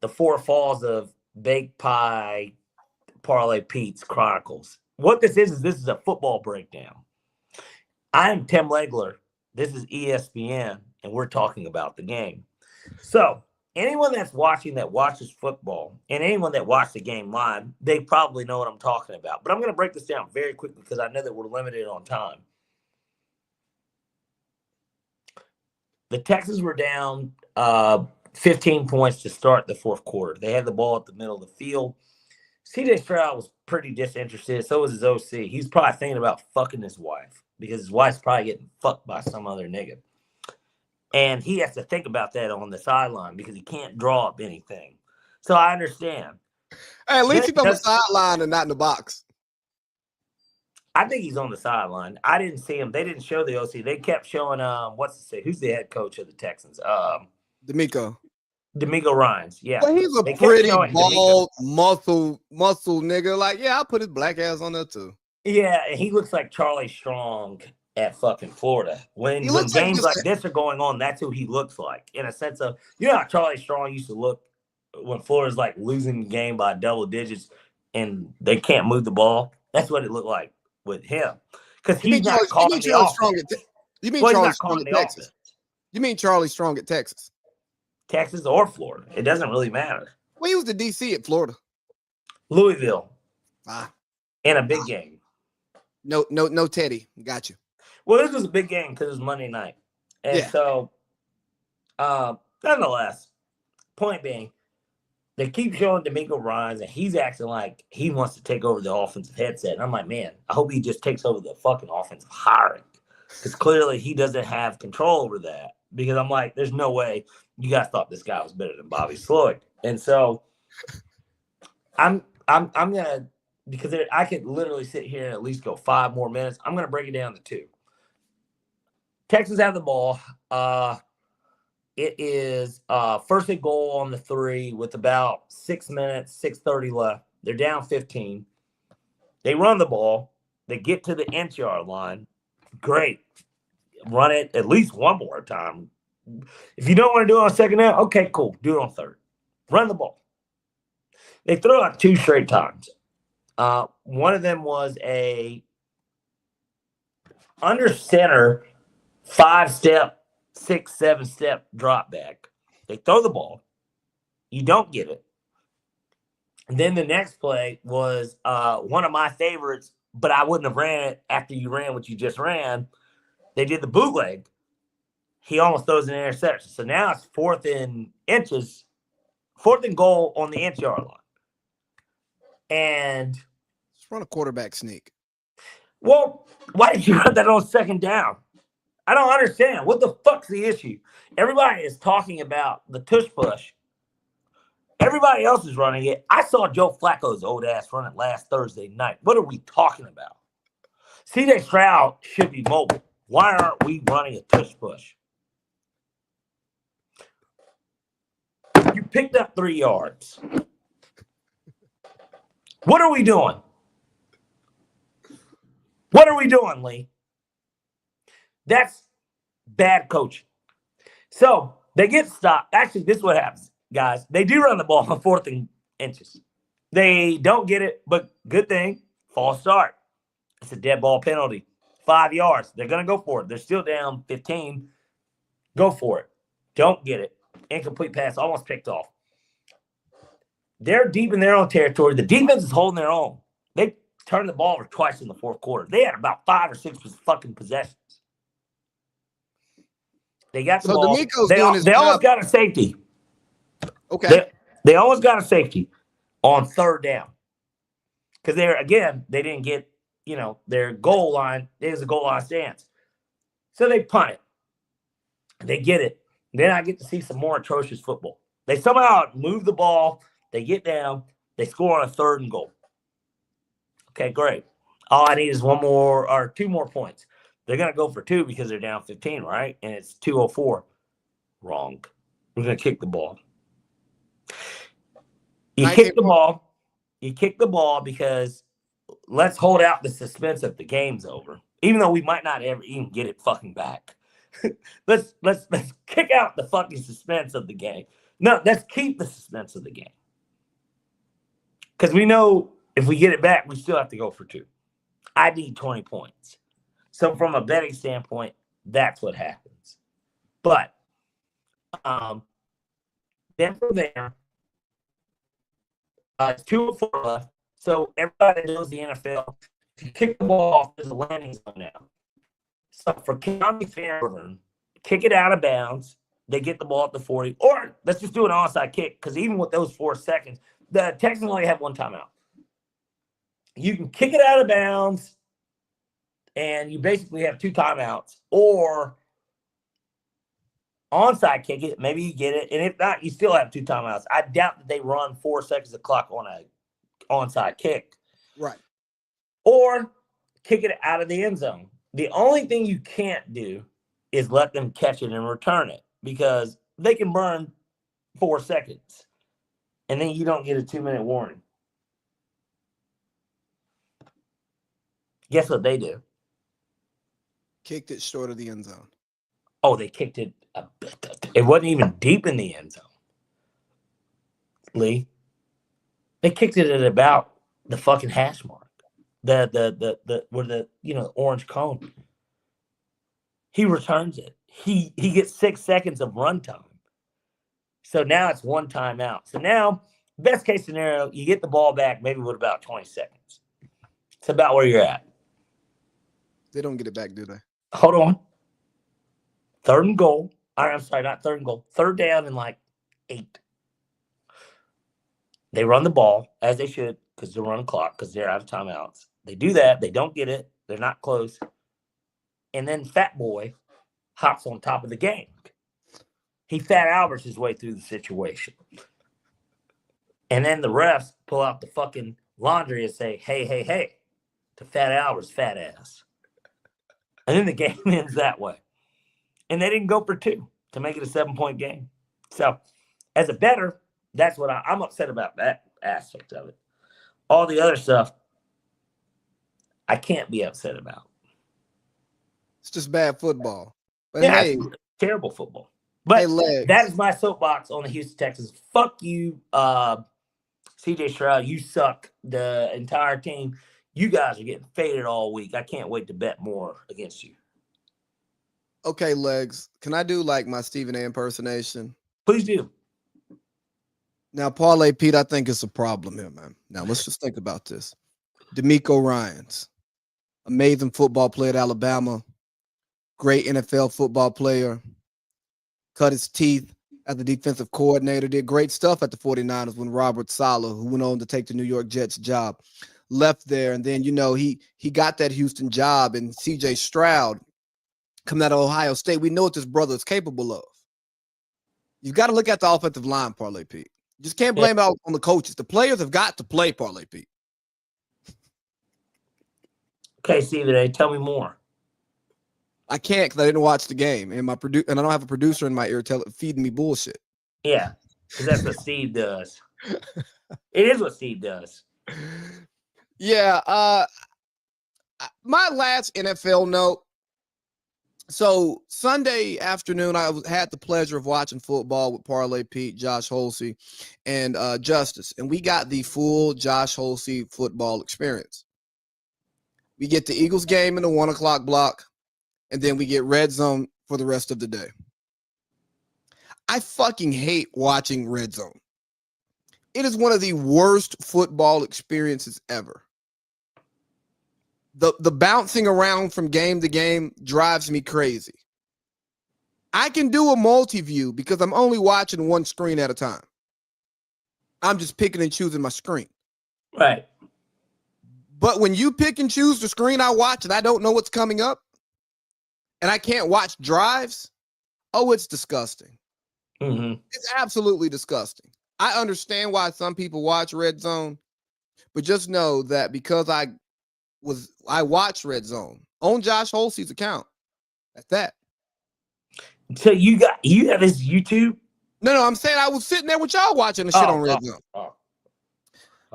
Four Falls of Baked Pie Parlay Pete's Chronicles. What this is a football breakdown. I am Tim Legler. This is ESPN, and we're talking about the game. So anyone that's watching that watches football, and anyone that watched the game live, they probably know what I'm talking about. But I'm going to break this down very quickly because I know that we're limited on time. The Texans were down 15 points to start the fourth quarter. They had the ball at the middle of the field. CJ Stroud was pretty disinterested. So was his OC. He's probably thinking about fucking his wife because his wife's probably getting fucked by some other nigga. And he has to think about that on the sideline because he can't draw up anything. So I understand. Hey, at least he's on the sideline and not in the box. I think he's on the sideline. I didn't see him. They didn't show the OC. They kept showing who's the head coach of the Texans? DeMeco Ryans. Yeah. Well, he's a pretty bald, muscle nigga. Like, yeah, I'll put his black ass on there too. Yeah, and he looks like Charlie Strong at fucking Florida. When games like this are going on, that's who he looks like. In a sense of, how Charlie Strong used to look when Florida's like losing the game by double digits and they can't move the ball. That's what it looked like with him. Because he's not calling the offense. You mean Charlie Strong at Texas? You mean Charlie Strong at Texas? Texas or Florida. It doesn't really matter. Well, he was the DC at Florida. Louisville. In a big game. No Teddy. Got you. Well, this was a big game because it was Monday night. And so, nonetheless, point being, they keep showing DeMeco Ryans, and he's acting like he wants to take over the offensive headset. And I'm like, man, I hope he just takes over the fucking offensive hiring. Because clearly he doesn't have control over that. Because I'm like, there's no way you guys thought this guy was better than Bobby Sloyd. And so I'm gonna, because I could literally sit here and at least go 5 more minutes. I'm gonna break it down to 2. Texans have the ball. It is first and goal on the 3 with about 6 minutes, 6:30 left. They're down 15. They run the ball. They get to the inch-yard line. Great. Run it at least one more time. If you don't want to do it on second down, okay, cool. Do it on third. Run the ball. They throw out 2 straight times. One of them was a under center 5-step, 6, 7-step drop back. They throw the ball. You don't get it. And then the next play was one of my favorites, but I wouldn't have ran it after you ran what you just ran. They did the bootleg. He almost throws an interception. So now it's 4th and goal on the inch-yard line. And just run a quarterback sneak. Well, why did you run that on second down? I don't understand. What the fuck's the issue? Everybody is talking about the tush push. Everybody else is running it. I saw Joe Flacco's old ass run it last Thursday night. What are we talking about? CJ Stroud should be mobile. Why aren't we running a tush push? You picked up 3 yards. What are we doing? What are we doing, Lee? That's bad coaching. So they get stopped. Actually, this is what happens, guys. They do run the ball on 4th and inches. They don't get it, but good thing. False start. It's a dead ball penalty. 5 yards. They're going to go for it. They're still down 15. Go for it. Don't get it. Incomplete pass. Almost picked off. They're deep in their own territory. The defense is holding their own. They turned the ball over twice in the fourth quarter. They had about 5 or 6 fucking possessions. They got the ball. DeMeco's doing his They job. almost got a safety. Okay. They almost got a safety on third down. Because they didn't get, their goal line. It was a goal line stance. So they punt it. They get it. Then I get to see some more atrocious football. They somehow move the ball. They get down. They score on a 3rd and goal. Okay, great. All I need is 2 more points. They're going to go for 2 because they're down 15, right? And it's 2:04. Wrong. We're going to kick the ball. You kick the ball. You kick the ball because let's hold out the suspense of the game's over. Even though we might not ever even get it fucking back. let's kick out the fucking suspense of the game. No, let's keep the suspense of the game. Because we know if we get it back, we still have to go for 2. I need 20 points. So from a betting standpoint, that's what happens. But then from there, it's 2:04 left. So everybody knows the NFL. If you kick the ball off, there's a landing zone now. So for County Fairburn, kick it out of bounds. They get the ball at the 40. Or let's just do an onside kick, because even with those 4 seconds, the Texans only have 1 timeout. You can kick it out of bounds, and you basically have 2 timeouts. Or onside kick it, maybe you get it. And if not, you still have 2 timeouts. I doubt that they run 4 seconds of clock on a onside kick. Right. Or kick it out of the end zone. The only thing you can't do is let them catch it and return it, because they can burn 4 seconds and then you don't get a 2-minute warning. Guess what they do? Kicked it short of the end zone. Oh, they kicked it a bit. It wasn't even deep in the end zone. Lee, they kicked it at about the fucking hash mark. The orange cone. He returns it. He gets 6 seconds of run time. So now it's 1 timeout. So now, best case scenario, you get the ball back maybe with about 20 seconds. It's about where you're at. They don't get it back, do they? Hold on. 3rd and goal. I'm sorry, not 3rd and goal. 3rd down and like 8. They run the ball as they should, because they're running clock, because they're out of timeouts. They do that. They don't get it. They're not close. And then Fat Boy hops on top of the game. He Fat Alberts his way through the situation. And then the refs pull out the fucking laundry and say, hey, to Fat Alberts, fat ass. And then the game ends that way. And they didn't go for 2 to make it a 7-point game. So as a bettor, that's what I'm upset about, that aspect of it. All the other stuff, I can't be upset about. It's just bad football. But yeah, hey, terrible football. But hey, that is my soapbox on the Houston Texans. Fuck you, CJ Stroud. You suck. The entire team. You guys are getting faded all week. I can't wait to bet more against you. Okay, Legs. Can I do like my Stephen A. impersonation? Please do. Now, Parlay Pete, I think it's a problem here, man. Now, let's just think about this. DeMeco Ryans, amazing football player at Alabama, great NFL football player, cut his teeth as the defensive coordinator, did great stuff at the 49ers when Robert Saleh, who went on to take the New York Jets job, left there. And then, he got that Houston job, and CJ Stroud coming out of Ohio State. We know what this brother is capable of. You've got to look at the offensive line, Parlay Pete. You just can't blame it out on the coaches. The players have got to play, Parlay Pete. Okay, Stephen A., tell me more. I can't because I didn't watch the game, and and I don't have a producer in my ear feeding me bullshit. Yeah, because that's what Steve does. It is what Steve does. Yeah. My last NFL note. So Sunday afternoon, I had the pleasure of watching football with Parlay Pete, Josh Holsey, and Justice, and we got the full Josh Holsey football experience. We get the Eagles game in the 1 o'clock block, and then we get Red Zone for the rest of the day. I fucking hate watching Red Zone. It is one of the worst football experiences ever. The bouncing around from game to game drives me crazy. I can do a multi-view because I'm only watching one screen at a time. I'm just picking and choosing my screen. Right. But when you pick and choose the screen I watch and I don't know what's coming up and I can't watch drives, oh, it's disgusting. Mm-hmm. It's absolutely disgusting. I understand why some people watch Red Zone, but just know that because I watched Red Zone on Josh Holsey's account. That's that. So you have his YouTube? No, I'm saying I was sitting there with y'all watching the shit on Red Zone.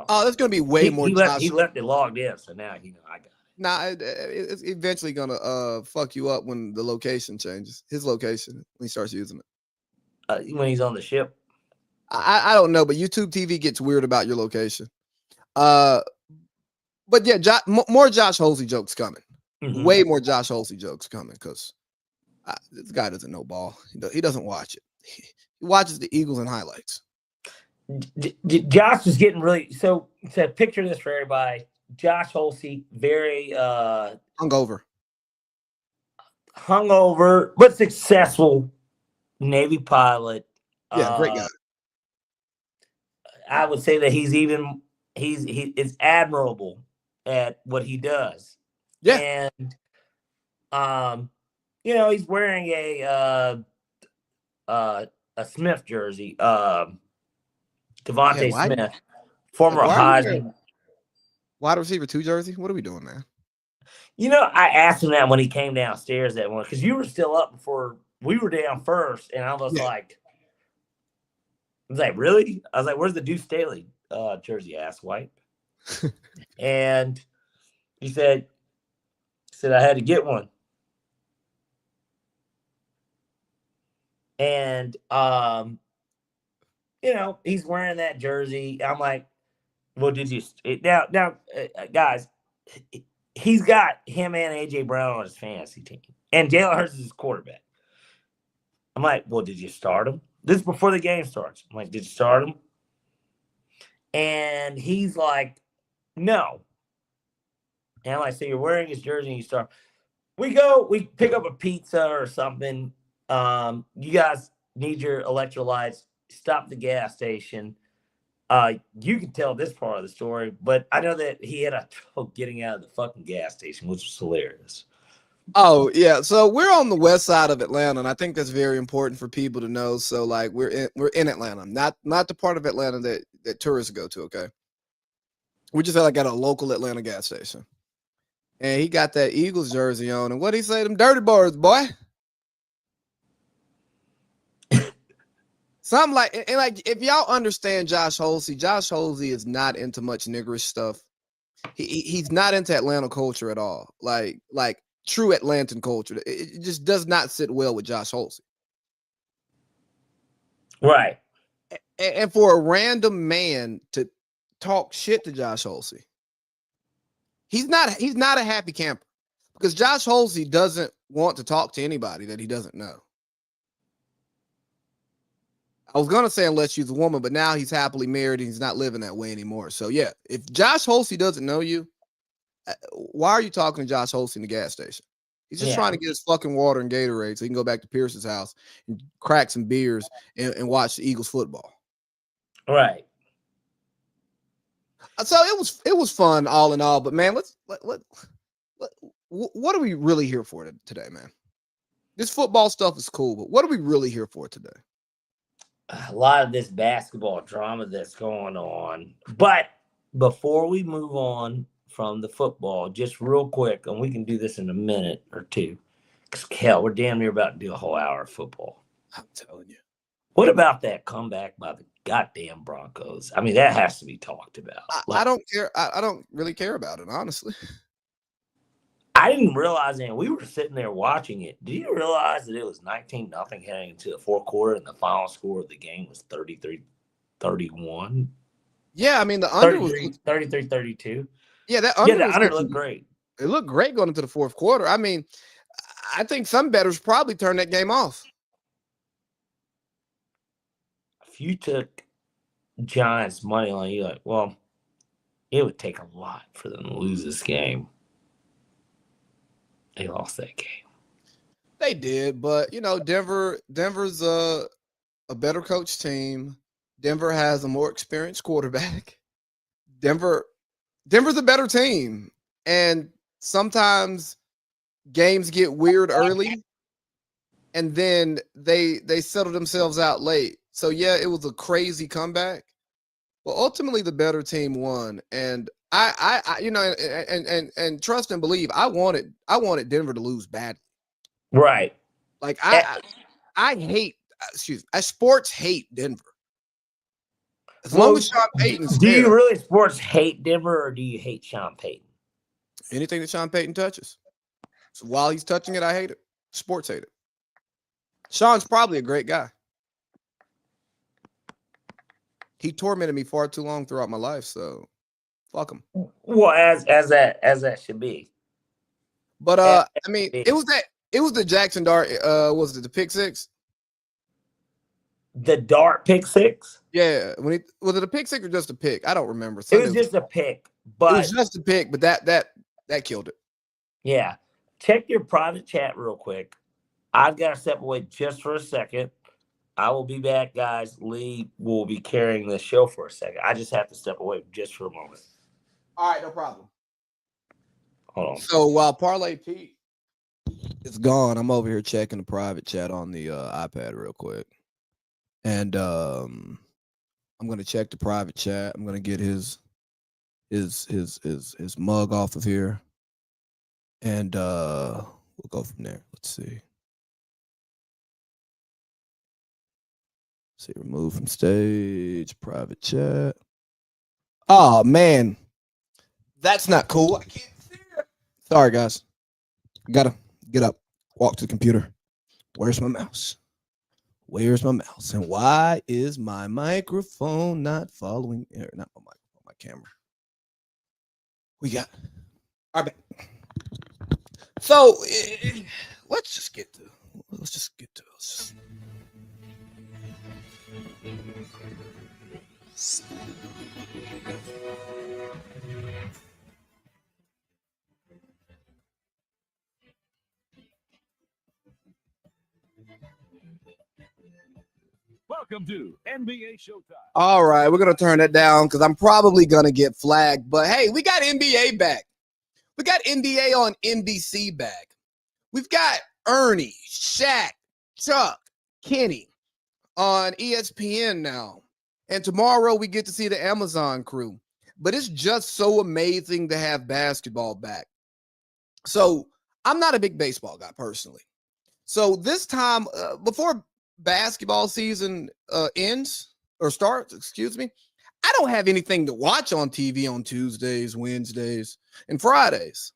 Oh, there's gonna be way more. He left it logged in, so now I got it. Nah, it's eventually gonna fuck you up when the location changes. His location when he starts using it. When he's on the ship. I don't know, but YouTube TV gets weird about your location. But yeah, more Josh Holsey jokes coming. Mm-hmm. Way more Josh Holsey jokes coming because this guy doesn't know ball. He doesn't watch it. He watches the Eagles and highlights. Josh is getting really so picture this for everybody. Josh Holsey, very hungover, but successful Navy pilot. Yeah, great guy. I would say that he is admirable at what he does. Yeah, and he's wearing a Smith jersey. Devontae Smith, former Heisman. Wide receiver 2 jersey? What are we doing, man? I asked him that when he came downstairs that one because you were still up before we were down first, and I was like, really? I was like, where's the Deuce Staley jersey, ass wipe? And he said I had to get one. And he's wearing that jersey. I'm like, well, did you now, guys? He's got him and AJ Brown on his fantasy team, and Jalen Hurts is his quarterback. I'm like, well, did you start him? This is before the game starts. I'm like, did you start him? And he's like, no. And I'm like, so you're wearing his jersey and you start. We pick up a pizza or something. You guys need your electrolytes. Stop at the gas station. You can tell this part of the story, but I know that he had a trouble getting out of the fucking gas station, which was hilarious. Oh, yeah. So we're on the west side of Atlanta, and I think that's very important for people to know. So, like, we're in Atlanta, not the part of Atlanta that tourists go to, okay? We just got a local Atlanta gas station. And he got that Eagles jersey on, and what'd he say? Them dirty boys, boy. Something like, and like, if y'all understand Josh Holsey is not into much niggerish stuff. He's not into Atlanta culture at all. Like true Atlantan culture. It just does not sit well with Josh Holsey. Right. And for a random man to talk shit to Josh Holsey, he's not a happy camper because Josh Holsey doesn't want to talk to anybody that he doesn't know. I was going to say unless she's a woman, but now he's happily married and he's not living that way anymore. So, yeah, if Josh Holsey doesn't know you, why are you talking to Josh Holsey in the gas station? He's just trying to get his fucking water and Gatorade so he can go back to Pierce's house and crack some beers and watch the Eagles football. Right. So it was fun all in all, but man, what are we really here for today, man? This football stuff is cool, but what are we really here for today? A lot of this basketball drama that's going on. But before we move on from the football, just real quick, and we can do this in a minute or two, because hell, we're damn near about to do a whole hour of football. I'm telling you. What about that comeback by the goddamn Broncos? I mean, that has to be talked about. I don't care. I don't really care about it, honestly. I didn't realize it. We were sitting there watching it. Did you realize that it was 19-0 heading into the fourth quarter and the final score of the game was 33-31? Yeah, I mean, the under was 33-32. Yeah, the under looked great. It looked great going into the fourth quarter. I mean, I think some bettors probably turned that game off. If you took Giants money line, you're like, well, it would take a lot for them to lose this game. They lost that game. They did, but Denver's a better coach team. Denver has a more experienced quarterback. Denver's a better team, and sometimes games get weird early, and then they settle themselves out late. So yeah, it was a crazy comeback, but ultimately the better team won. And I and trust and believe, I wanted Denver to lose badly. Right. Like I hate, I sports hate Denver. As long as Sean Payton's do there. you really sports hate Denver, or do you hate Sean Payton? Anything that Sean Payton touches. So while he's touching it, I hate it. Sports hate it. Sean's probably a great guy. He tormented me far too long throughout my life, so fuck him. Well, as that should be. But I mean, it was the Jackson Dart. Was it the pick six? The Dart pick six? Yeah. Was it a pick six or just a pick? I don't remember. It was just a pick, but it was just a pick. But that killed it. Yeah. Check your private chat real quick. I've got to step away just for a second. I will be back, guys. Lee will be carrying the show for a second. I just have to step away just for a moment. All right, no problem. Hold on. So while Parlay Pete is gone, I'm over here checking the private chat on the iPad real quick. And I'm gonna check the private chat. I'm gonna get his mug off of here. And we'll go from there. Let's see. See, remove from stage, private chat. Oh man, that's not cool. I can't see it. Sorry, guys. Gotta get up, walk to the computer. Where's my mouse? Where's my mouse? And why is my microphone not following? Not my microphone, my camera. We got. All right. So let's just get to. Welcome to NBA Showtime. All right, we're gonna turn that down because I'm probably gonna get flagged. But hey, we got NBA back. We got NBA on NBC back. We've got Ernie, Shaq, Chuck, Kenny on ESPN now. And tomorrow we get to see the Amazon crew. But it's just so amazing to have basketball back. So I'm not a big baseball guy personally. So this time, before basketball season ends or starts, excuse me, I don't have anything to watch on TV on Tuesdays, Wednesdays, and Fridays.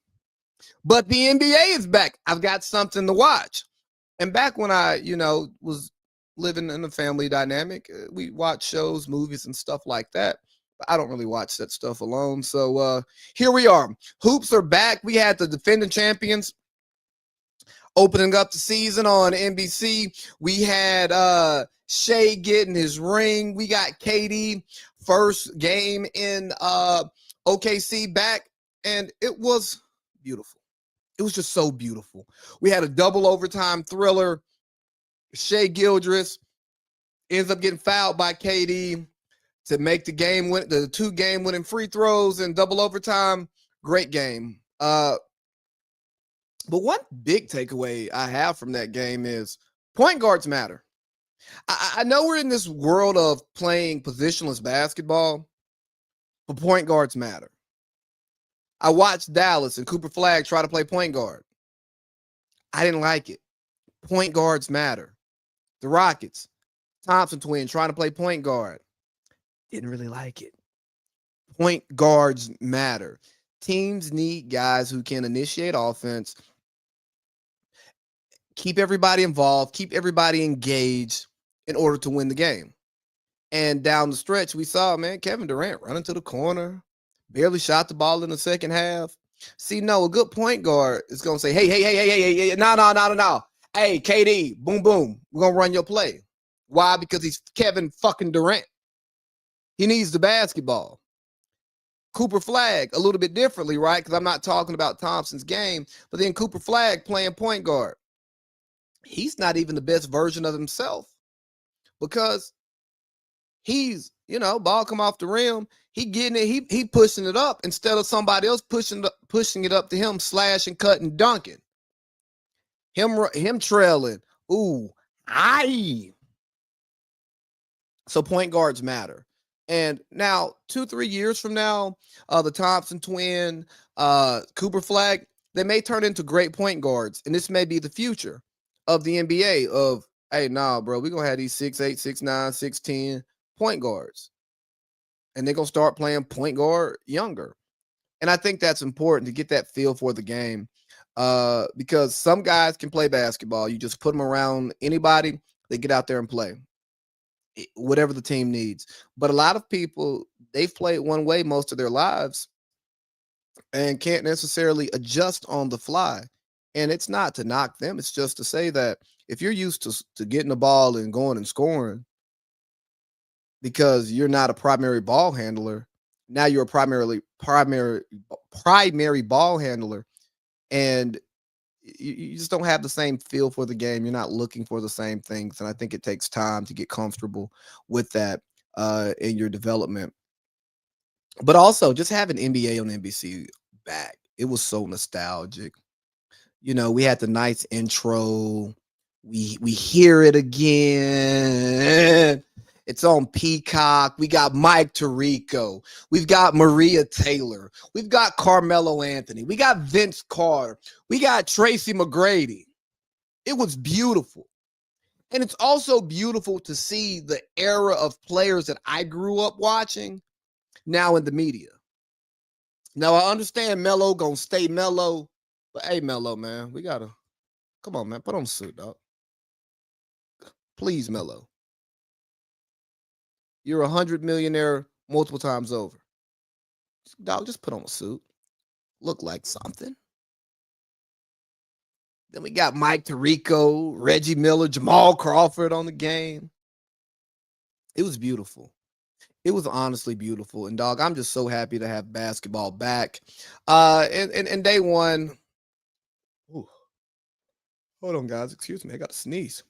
But the NBA is back. I've got something to watch. And back when I, was living in a family dynamic, we watch shows, movies, and stuff like that. But I don't really watch that stuff alone. So here we are. Hoops are back. We had the defending champions opening up the season on NBC. We had Shea getting his ring. We got KD first game in OKC back, and it was beautiful. It was just so beautiful. We had a double overtime thriller. Shea Gilgeous ends up getting fouled by KD to make the game win, the 2-game winning free throws and double overtime. Great game. But one big takeaway I have from that game is point guards matter. I know we're in this world of playing positionless basketball, but point guards matter. I watched Dallas and Cooper Flagg try to play point guard. I didn't like it. Point guards matter. The Rockets, Thompson twin trying to play point guard. Didn't really like it. Point guards matter. Teams need guys who can initiate offense, keep everybody involved, keep everybody engaged in order to win the game. And down the stretch, we saw, Kevin Durant running to the corner, barely shot the ball in the second half. See, no, a good point guard is gonna say, hey, no. Hey, KD, boom, boom. We're gonna run your play. Why? Because he's Kevin fucking Durant. He needs the basketball. Cooper Flag, a little bit differently, right? Because I'm not talking about Thompson's game, but then Cooper Flag playing point guard. He's not even the best version of himself because he's, ball come off the rim. He getting it. He pushing it up instead of somebody else pushing it up to him, slashing, cutting, dunking. Him trailing. Ooh, aye. So point guards matter. And now 2-3 years from now, the Thompson twin, Cooper Flag, they may turn into great point guards. And this may be the future of the NBA of, hey, nah, bro, we're going to have these 6'8", 6'9", 6'10" point guards. And they're going to start playing point guard younger. And I think that's important to get that feel for the game because some guys can play basketball. You just put them around anybody, they get out there and play whatever the team needs. But a lot of people, they've played one way most of their lives and can't necessarily adjust on the fly. And it's not to knock them. It's just to say that if you're used to getting the ball and going and scoring because you're not a primary ball handler, now you're a primary ball handler, and you just don't have the same feel for the game. You're not looking for the same things. And I think it takes time to get comfortable with that in your development. But also just having NBA on NBC back, it was so nostalgic. We had the nice intro. We hear it again. It's on Peacock. We got Mike Tirico. We've got Maria Taylor. We've got Carmelo Anthony. We got Vince Carter. We got Tracy McGrady. It was beautiful. And it's also beautiful to see the era of players that I grew up watching now in the media. Now, I understand Melo gonna stay Melo, but hey, Melo, man, come on, man, put on a suit, dog. Please, Melo. You're 100 millionaire multiple times over. Dog, just put on a suit. Look like something. Then we got Mike Tirico, Reggie Miller, Jamal Crawford on the game. It was beautiful. It was honestly beautiful. And dog, I'm just so happy to have basketball back. And day one. Ooh. Hold on, guys. Excuse me. I got to sneeze.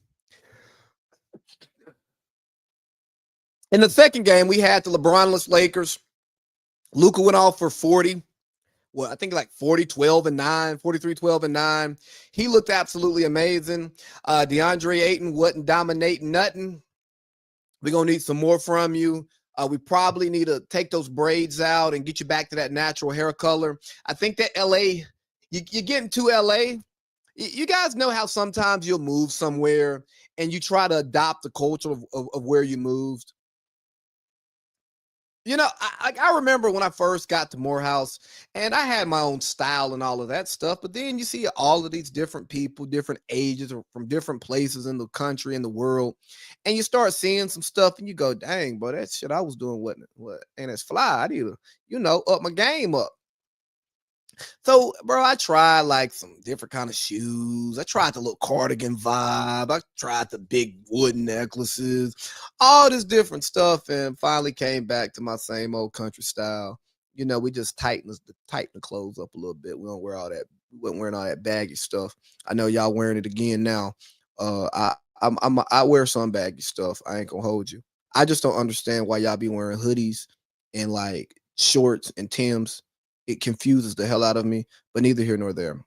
In the second game, we had the LeBron-less Lakers. Luka went off for 40. Well, I think like 40, 12, and 9, 43, 12, and 9. He looked absolutely amazing. DeAndre Ayton wasn't dominating nothing. We're going to need some more from you. We probably need to take those braids out and get you back to that natural hair color. I think that LA, you're getting to LA. You guys know how sometimes you'll move somewhere and you try to adopt the culture of where you moved. I remember when I first got to Morehouse and I had my own style and all of that stuff. But then you see all of these different people, different ages from different places in the country and the world. And you start seeing some stuff and you go, dang, bro, that shit I was doing what and it's fly. I need to, up my game up. So, bro, I tried like some different kind of shoes. I tried the little cardigan vibe. I tried the big wood necklaces, all this different stuff, and finally came back to my same old country style. We just tighten the clothes up a little bit. We don't wear all that. We wasn't wearing all that baggy stuff. I know y'all wearing it again now. I wear some baggy stuff. I ain't gonna hold you. I just don't understand why y'all be wearing hoodies and like shorts and Timbs. It confuses the hell out of me, but neither here nor there.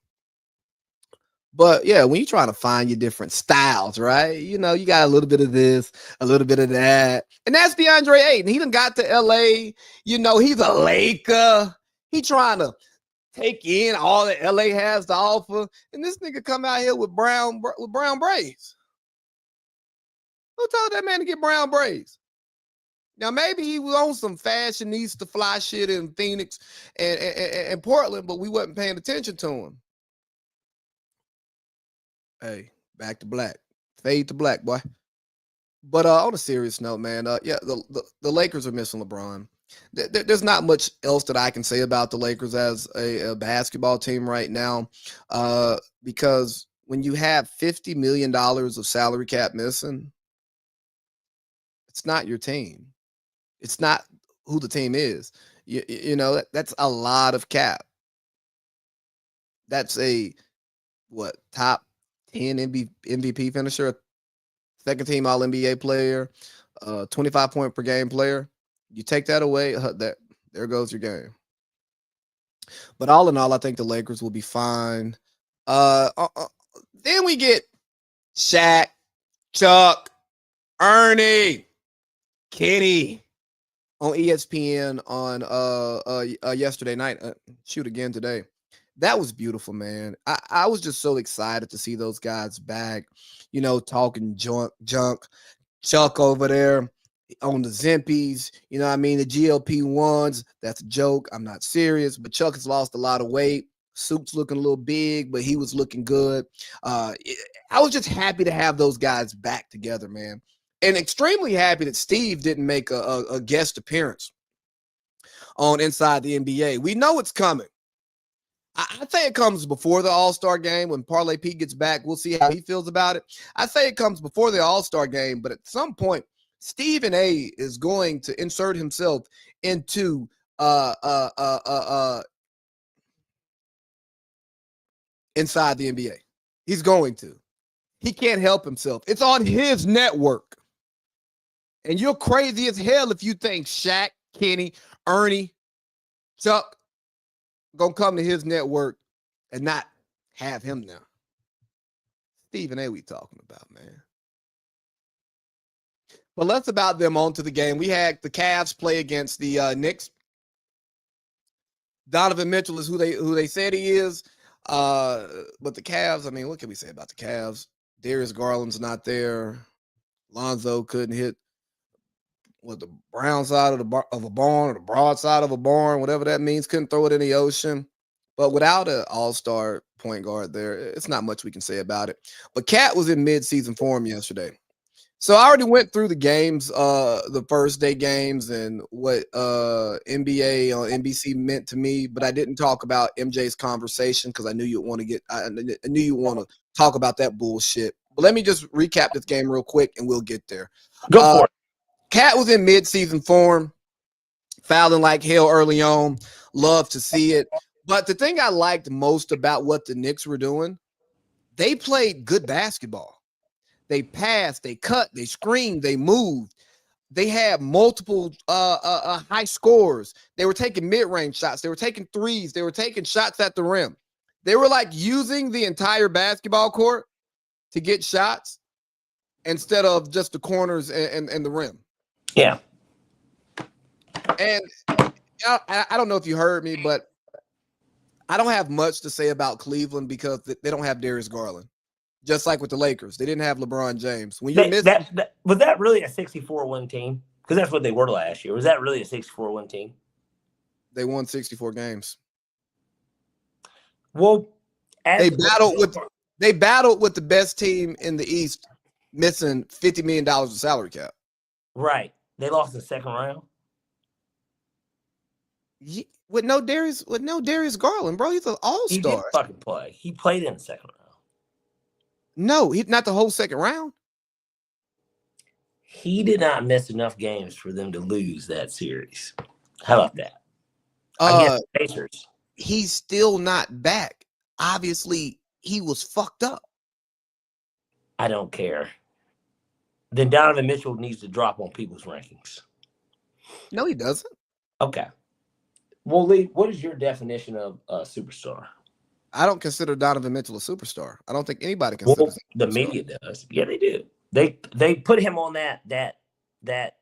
But yeah, when you're trying to find your different styles, right? You got a little bit of this, a little bit of that. And that's DeAndre Ayton. He done got to LA. He's a Laker. He trying to take in all that LA has to offer. And this nigga come out here with brown braids. Who told that man to get brown braids? Now, maybe he was on some fashionista fly shit in Phoenix and Portland, but we wasn't paying attention to him. Hey, back to black. Fade to black, boy. But on a serious note, man, the Lakers are missing LeBron. There's not much else that I can say about the Lakers as a basketball team right now, because when you have $50 million of salary cap missing, it's not your team. It's not who the team is. You know, that's a lot of cap. That's a top 10 MVP finisher, second team All NBA player, 25 point per game player. You take that away, there goes your game. But all in all, I think the Lakers will be fine. Then we get Shaq, Chuck, Ernie, Kenny on ESPN on yesterday night. Shoot again today. That was beautiful, man. I was just so excited to see those guys back, you know, talking junk. Chuck over there on the Zimpies, you know what I mean? The GLP-1s, that's a joke. I'm not serious, but Chuck has lost a lot of weight. Suit's looking a little big, but he was looking good. I was just happy to have those guys back together, man. And extremely happy that Steve didn't make a guest appearance on Inside the NBA. We know it's coming. I say it comes before the All-Star game. When Parlay Pete gets back, we'll see how he feels about it. I say it comes before the All-Star game, but at some point, Stephen A is going to insert himself into Inside the NBA. He's going to. He can't help himself. It's on his network. And you're crazy as hell if you think Shaq, Kenny, Ernie, Chuck gonna come to his network and not have him now. Stephen A we talking about, man. But let's about them on to the game. We had the Cavs play against the Knicks. Donovan Mitchell is who they said he is. But the Cavs, I mean, what can we say about the Cavs? Darius Garland's not there. Lonzo couldn't hit the brown side of a barn or the broad side of a barn, whatever that means. Couldn't throw it in the ocean. But without an all-star point guard there, it's not much we can say about it. But Cat was in mid-season form yesterday. So I already went through the games, the first day games and what NBA on NBC meant to me, but I didn't talk about MJ's conversation because I knew you'd want to talk about that bullshit. But let me just recap this game real quick and we'll get there. Go for it. Cat was in mid-season form, fouling like hell early on. Love to see it. But the thing I liked most about what the Knicks were doing, they played good basketball. They passed, they cut, they screened, they moved. They had multiple high scores. They were taking mid-range shots. They were taking threes. They were taking shots at the rim. They were like using the entire basketball court to get shots instead of just the corners and the rim. Yeah. And I don't know if you heard me, but I don't have much to say about Cleveland because they don't have Darius Garland. Just like with the Lakers, they didn't have LeBron James. When you was that really a 64-win team? Because that's what they were last year. Was that really a 64-win team? They won 64 games. Well, they battled with the best team in the East, missing $50 million of salary cap. Right. They lost in the second round. With no Darius Garland, bro. He's an all-star. He didn't fucking play. He played in the second round. No, not the whole second round. He did not miss enough games for them to lose that series. How about that? Against the Pacers. He's still not back. Obviously, he was fucked up. I don't care. Then Donovan Mitchell needs to drop on people's rankings. No, he doesn't. Okay. Well, Lee, what is your definition of a superstar? I don't consider Donovan Mitchell a superstar. I don't think anybody considers him the media does. Yeah, they do. They put him on that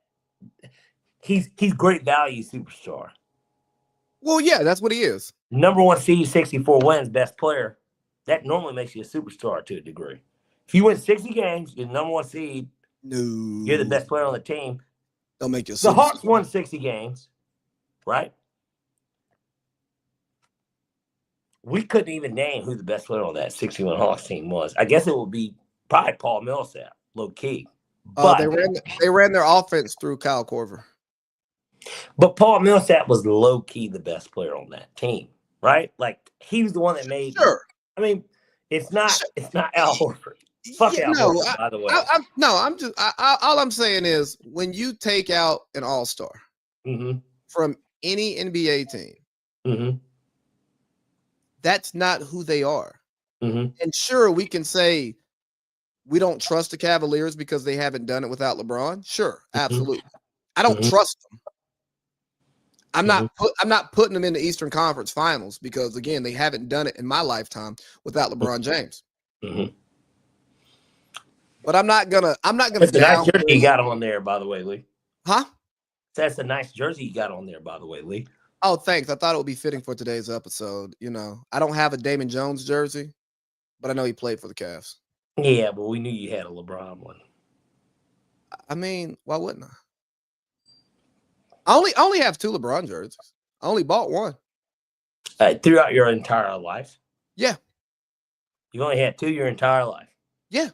he's great value superstar. Well, yeah, that's what he is. Number one seed, 64 wins, best player. That normally makes you a superstar to a degree. If you win 60 games, you're the number one seed. No, you're the best player on the team. Don't make you a superstar. The Hawks won 60 games, right? We couldn't even name who the best player on that 61 Hawks team was. I guess it would be probably Paul Millsap, low key. But they ran their offense through Kyle Korver. But Paul Millsap was low key the best player on that team, right? Like he was the one that made. Sure. I mean, it's not Al Horford. Fuck Yeah, Al no, Horford, by the way. All I'm saying is when you take out an all-star from any NBA team, that's not who they are. And sure, we can say we don't trust the Cavaliers because they haven't done it without LeBron. Sure, absolutely. I don't trust them. I'm not putting them in the Eastern Conference Finals because again, they haven't done it in my lifetime without LeBron James. But I'm not gonna. That's a nice jersey you got on there, by the way, Lee. Huh? That's a nice jersey you got on there, by the way, Lee. Oh, thanks. I thought it would be fitting for today's episode. You know, I don't have a Damon Jones jersey, but I know he played for the Cavs. Yeah, but we knew you had a LeBron one. I mean, why wouldn't I? I only have 2 LeBron jerseys. I only bought one. Throughout your entire life? Yeah. You only had 2 your entire life? Yeah.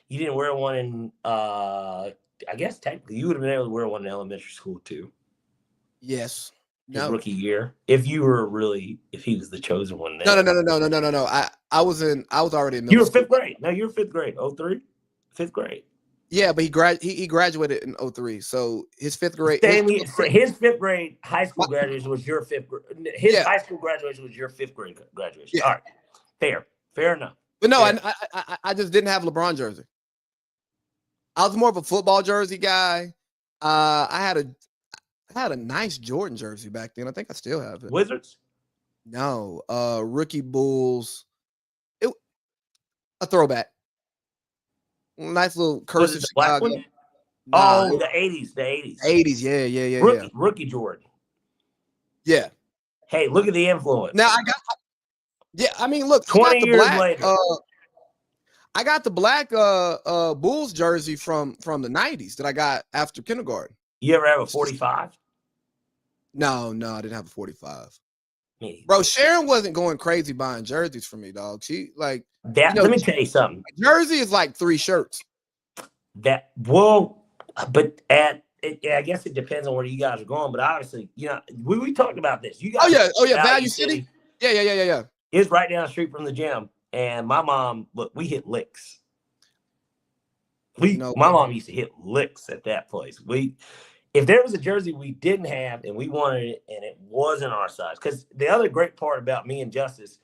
You didn't wear one in, I guess technically you would have been able to wear one in elementary school too. Yes. His rookie year. If he was the chosen one. No. I was already in middle You were school. 5th grade. No, you were 5th grade. 03? 5th grade. Yeah, but he graduated in 03. So his 5th grade. His 5th grade high school graduation was your 5th grade. His high school graduation was your 5th grade graduation. Yeah. All right. Fair enough. But no, I just didn't have a LeBron jersey. I was more of a football jersey guy. I had a nice Jordan jersey back then. I think I still have it. Wizards? No, rookie Bulls. A throwback. Nice little cursive Chicago. Nah, the 80s. The 80s. 80s, yeah. Rookie Jordan. Yeah. Hey, look at the influence. Now I mean, look, 20 years later. I got the black Bulls jersey from the 90s that I got after kindergarten. You ever have a 45? No, I didn't have a 45. Bro, Sharon wasn't going crazy buying jerseys for me, dog. She like that. Let me tell you something. Jersey is like 3 shirts. I guess it depends on where you guys are going. But obviously, you know, we talked about this. You guys, Value City. Yeah. It's right down the street from the gym. And my mom, look, we hit licks. My mom used to hit licks at that place. If there was a jersey we didn't have and we wanted it and it wasn't our size, because the other great part about me and Justice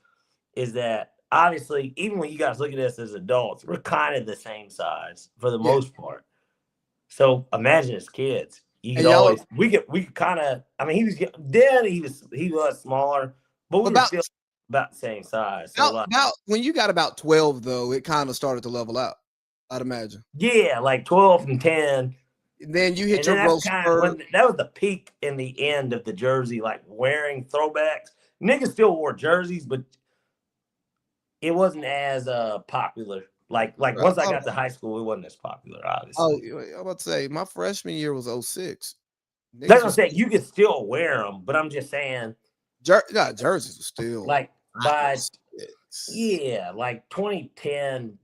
is that obviously, even when you guys look at us as adults, we're kind of the same size for the most part. So imagine as kids, we could kind of. I mean, he was smaller, but we were still about the same size. So about when you got about 12, though, it kind of started to level out. I'd imagine. Yeah, like 12 and 10. And then you hit your growth spurt. That was the peak and the end of the jersey, like wearing throwbacks. Niggas still wore jerseys, but it wasn't as popular. Like once I got to high school, it wasn't as popular, obviously. Oh, I'm about to say my freshman year was 06. That's what I'm saying. You could still wear them, but I'm just saying. Jerseys were still like by like 2010,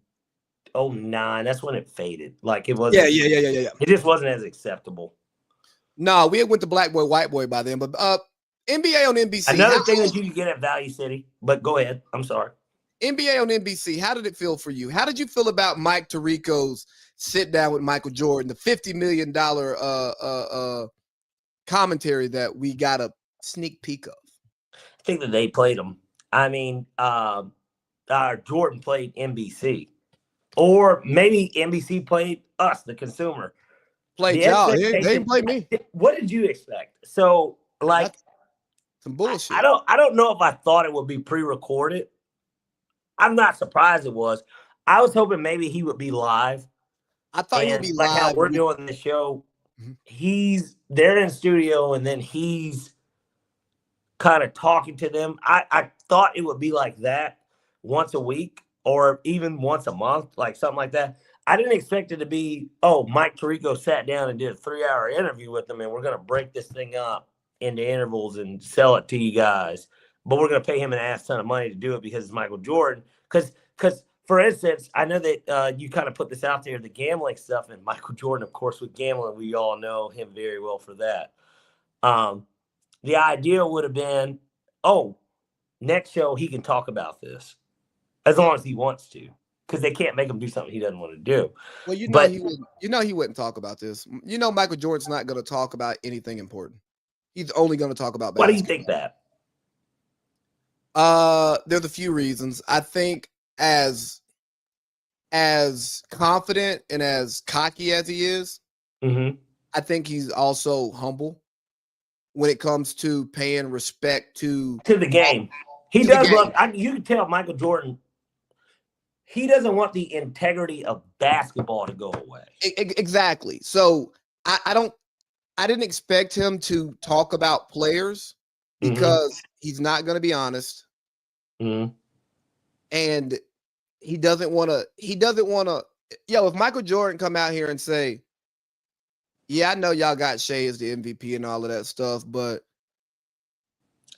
09. That's when it faded. Like it wasn't. Yeah. It just wasn't as acceptable. No, we had went to black boy, white boy by then. But NBA on NBC. Another thing that you can get at Value City. But go ahead. I'm sorry. NBA on NBC. How did it feel for you? How did you feel about Mike Tirico's sit down with Michael Jordan, the $50 million commentary that we got a sneak peek of? I think that they played them. I mean, Jordan played NBC, or maybe NBC played us, the consumer. Played y'all. They didn't play me. What did you expect? So, like, that's some bullshit. I don't know if I thought it would be pre-recorded. I'm not surprised it was. I was hoping maybe he would be live. I thought he would be live. Like how we're doing the show. They're in studio, and then he's kind of talking to them. I thought it would be like that once a week or even once a month, like something like that. I didn't expect it to be, Mike Tirico sat down and did a 3-hour interview with them, and we're going to break this thing up into intervals and sell it to you guys. But we're going to pay him an ass ton of money to do it because it's Michael Jordan. Because for instance, I know that you kind of put this out there, the gambling stuff, and Michael Jordan, of course, with gambling, we all know him very well for that. The idea would have been, oh, next show he can talk about this as long as he wants to, because they can't make him do something he doesn't want to do. Well, you know But he would. You know he wouldn't talk about this. You know Michael Jordan's not going to talk about anything important. He's only going to talk about why do basketball. you think that? There's a few reasons. I think as confident and as cocky as he is, Mm-hmm. I think he's also humble when it comes to paying respect to To the game. He To the does game. love, you can tell Michael Jordan, he doesn't want the integrity of basketball to go away. Exactly. So I didn't expect him to talk about players because he's not going to be honest, Mm-hmm. and he doesn't want to. Yo, if Michael Jordan come out here and say, "Yeah, I know y'all got Shea as the MVP and all of that stuff, but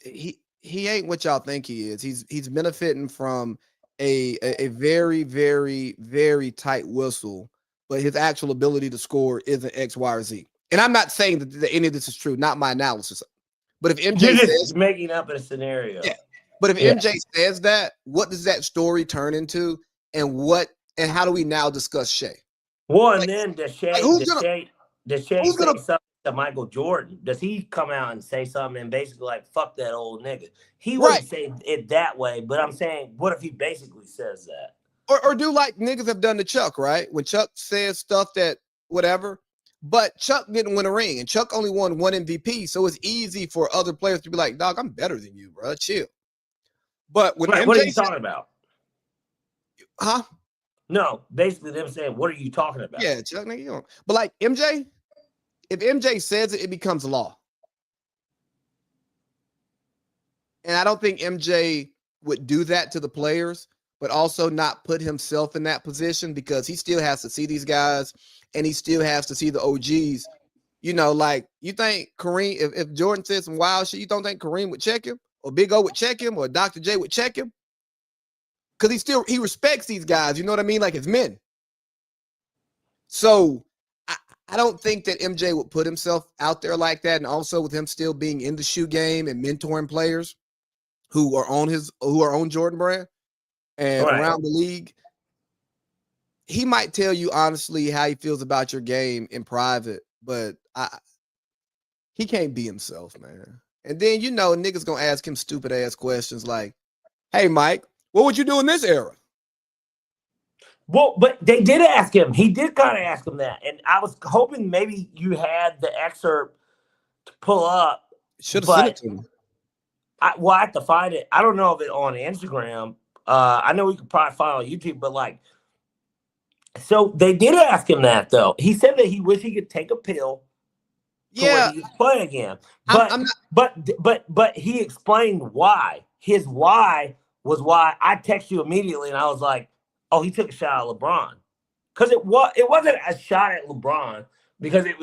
he ain't what y'all think he is. He's benefiting from a very, very, very tight whistle, but his actual ability to score isn't X, Y, or Z." And I'm not saying that any of this is true, not my analysis. But if MJ You're just says, making up a scenario. Yeah. but if MJ says that, what does that story turn into? And how do we now discuss Shea? Well, and Like- then does Shea who's say who's gonna- something to Michael Jordan? Does he come out and say something and basically like, fuck that old nigga? He wouldn't say it that way, but I'm saying, what if he basically says that? Or do like niggas have done to Chuck, right? When Chuck says stuff that whatever, but Chuck didn't win a ring and Chuck only won one MVP. So it's easy for other players to be like, dog, I'm better than you, bro. Chill. But when Right, MJ what are you talking about? Huh? No, basically them saying, what are you talking about? Yeah, Chuck, nigga, you don't. But like MJ, if MJ says it, it becomes law. And I don't think MJ would do that to the players, but also not put himself in that position because he still has to see these guys and he still has to see the OGs. You know, like you think Kareem, if Jordan said some wild shit, you don't think Kareem would check him or Big O would check him or Dr. J would check him? Because he respects these guys, you know what I mean? Like his men. So I don't think that MJ would put himself out there like that. And also with him still being in the shoe game and mentoring players who are on Jordan Brand and around the league, he might tell you honestly how he feels about your game in private, but he can't be himself, man. And then niggas gonna ask him stupid ass questions like, "Hey, Mike, what would you do in this era?" Well, but they did ask him. He did kind of ask him that, and I was hoping maybe you had the excerpt to pull up. Should have sent it to him. I have to find it. I don't know if it's on Instagram. I know we could probably find it on YouTube, but like, so they did ask him that though. He said that he wished he could take a pill. Yeah, he could play again. But he explained why. His why was why I texted you immediately, and I was like, "Oh, he took a shot at LeBron," because it wasn't a shot at LeBron because it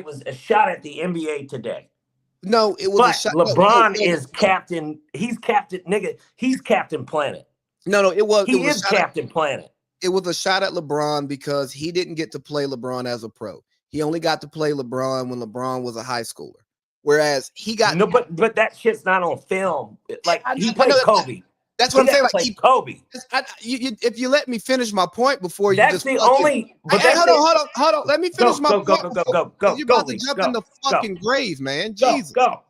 was a shot at the NBA today. No, it was But a shot. LeBron is captain. He's captain, nigga. He's Captain Planet. No, it was. He is Captain Planet. It was a shot at LeBron because he didn't get to play LeBron as a pro. He only got to play LeBron when LeBron was a high schooler. Whereas he got no, but that shit's not on film. Like he played Kobe. That's what I'm saying. Like Kobe. If you let me finish my point before you that's just the only. But hold on. Let me finish my point. Go. You're about to jump in the fucking grave, man. Jesus. Go.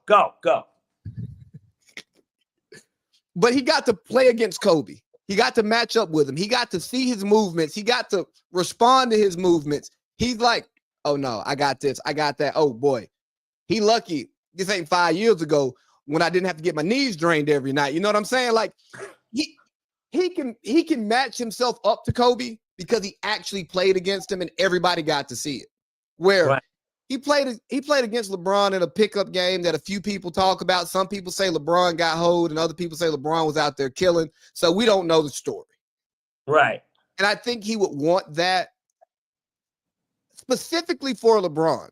But he got to play against Kobe. He got to match up with him. He got to see his movements. He got to respond to his movements. He's like, oh no, I got this. I got that. Oh boy. He lucky. This ain't 5 years ago when I didn't have to get my knees drained every night. You know what I'm saying? Like he can match himself up to Kobe because he actually played against him and everybody got to see it. Where he played against LeBron in a pickup game that a few people talk about. Some people say LeBron got hold and other people say LeBron was out there killing. So we don't know the story. Right. And I think he would want that specifically for LeBron.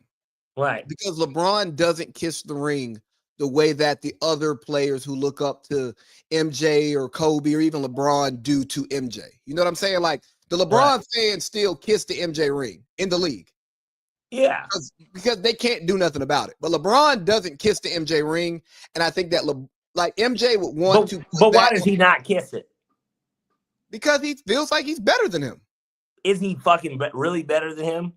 Right. Because LeBron doesn't kiss the ring the way that the other players who look up to MJ or Kobe or even LeBron do to MJ. You know what I'm saying? Like the LeBron fans still kiss the MJ ring in the league. Yeah. Because they can't do nothing about it. But LeBron doesn't kiss the MJ ring, and I think that like MJ would want to. But why does he not kiss it? Because he feels like he's better than him. Is he fucking really better than him?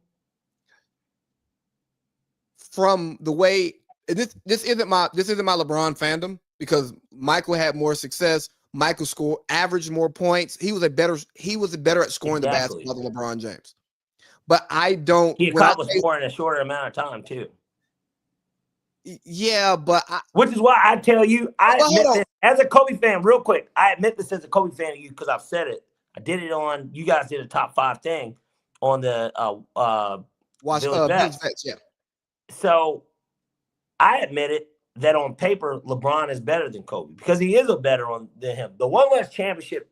From the way this isn't my LeBron fandom, because Michael had more success. Michael averaged more points. He was better at scoring the basketball than LeBron James. But I don't. He accomplished more in a shorter amount of time too. Yeah, but which is why I tell you, I admit this as a Kobe fan, real quick. I admit this as a Kobe fan of you because I've said it. I did it on, you guys did a top 5 thing on the Billy Vets, yeah. So I admit it that on paper, LeBron is better than Kobe because he is better than him. The one less championship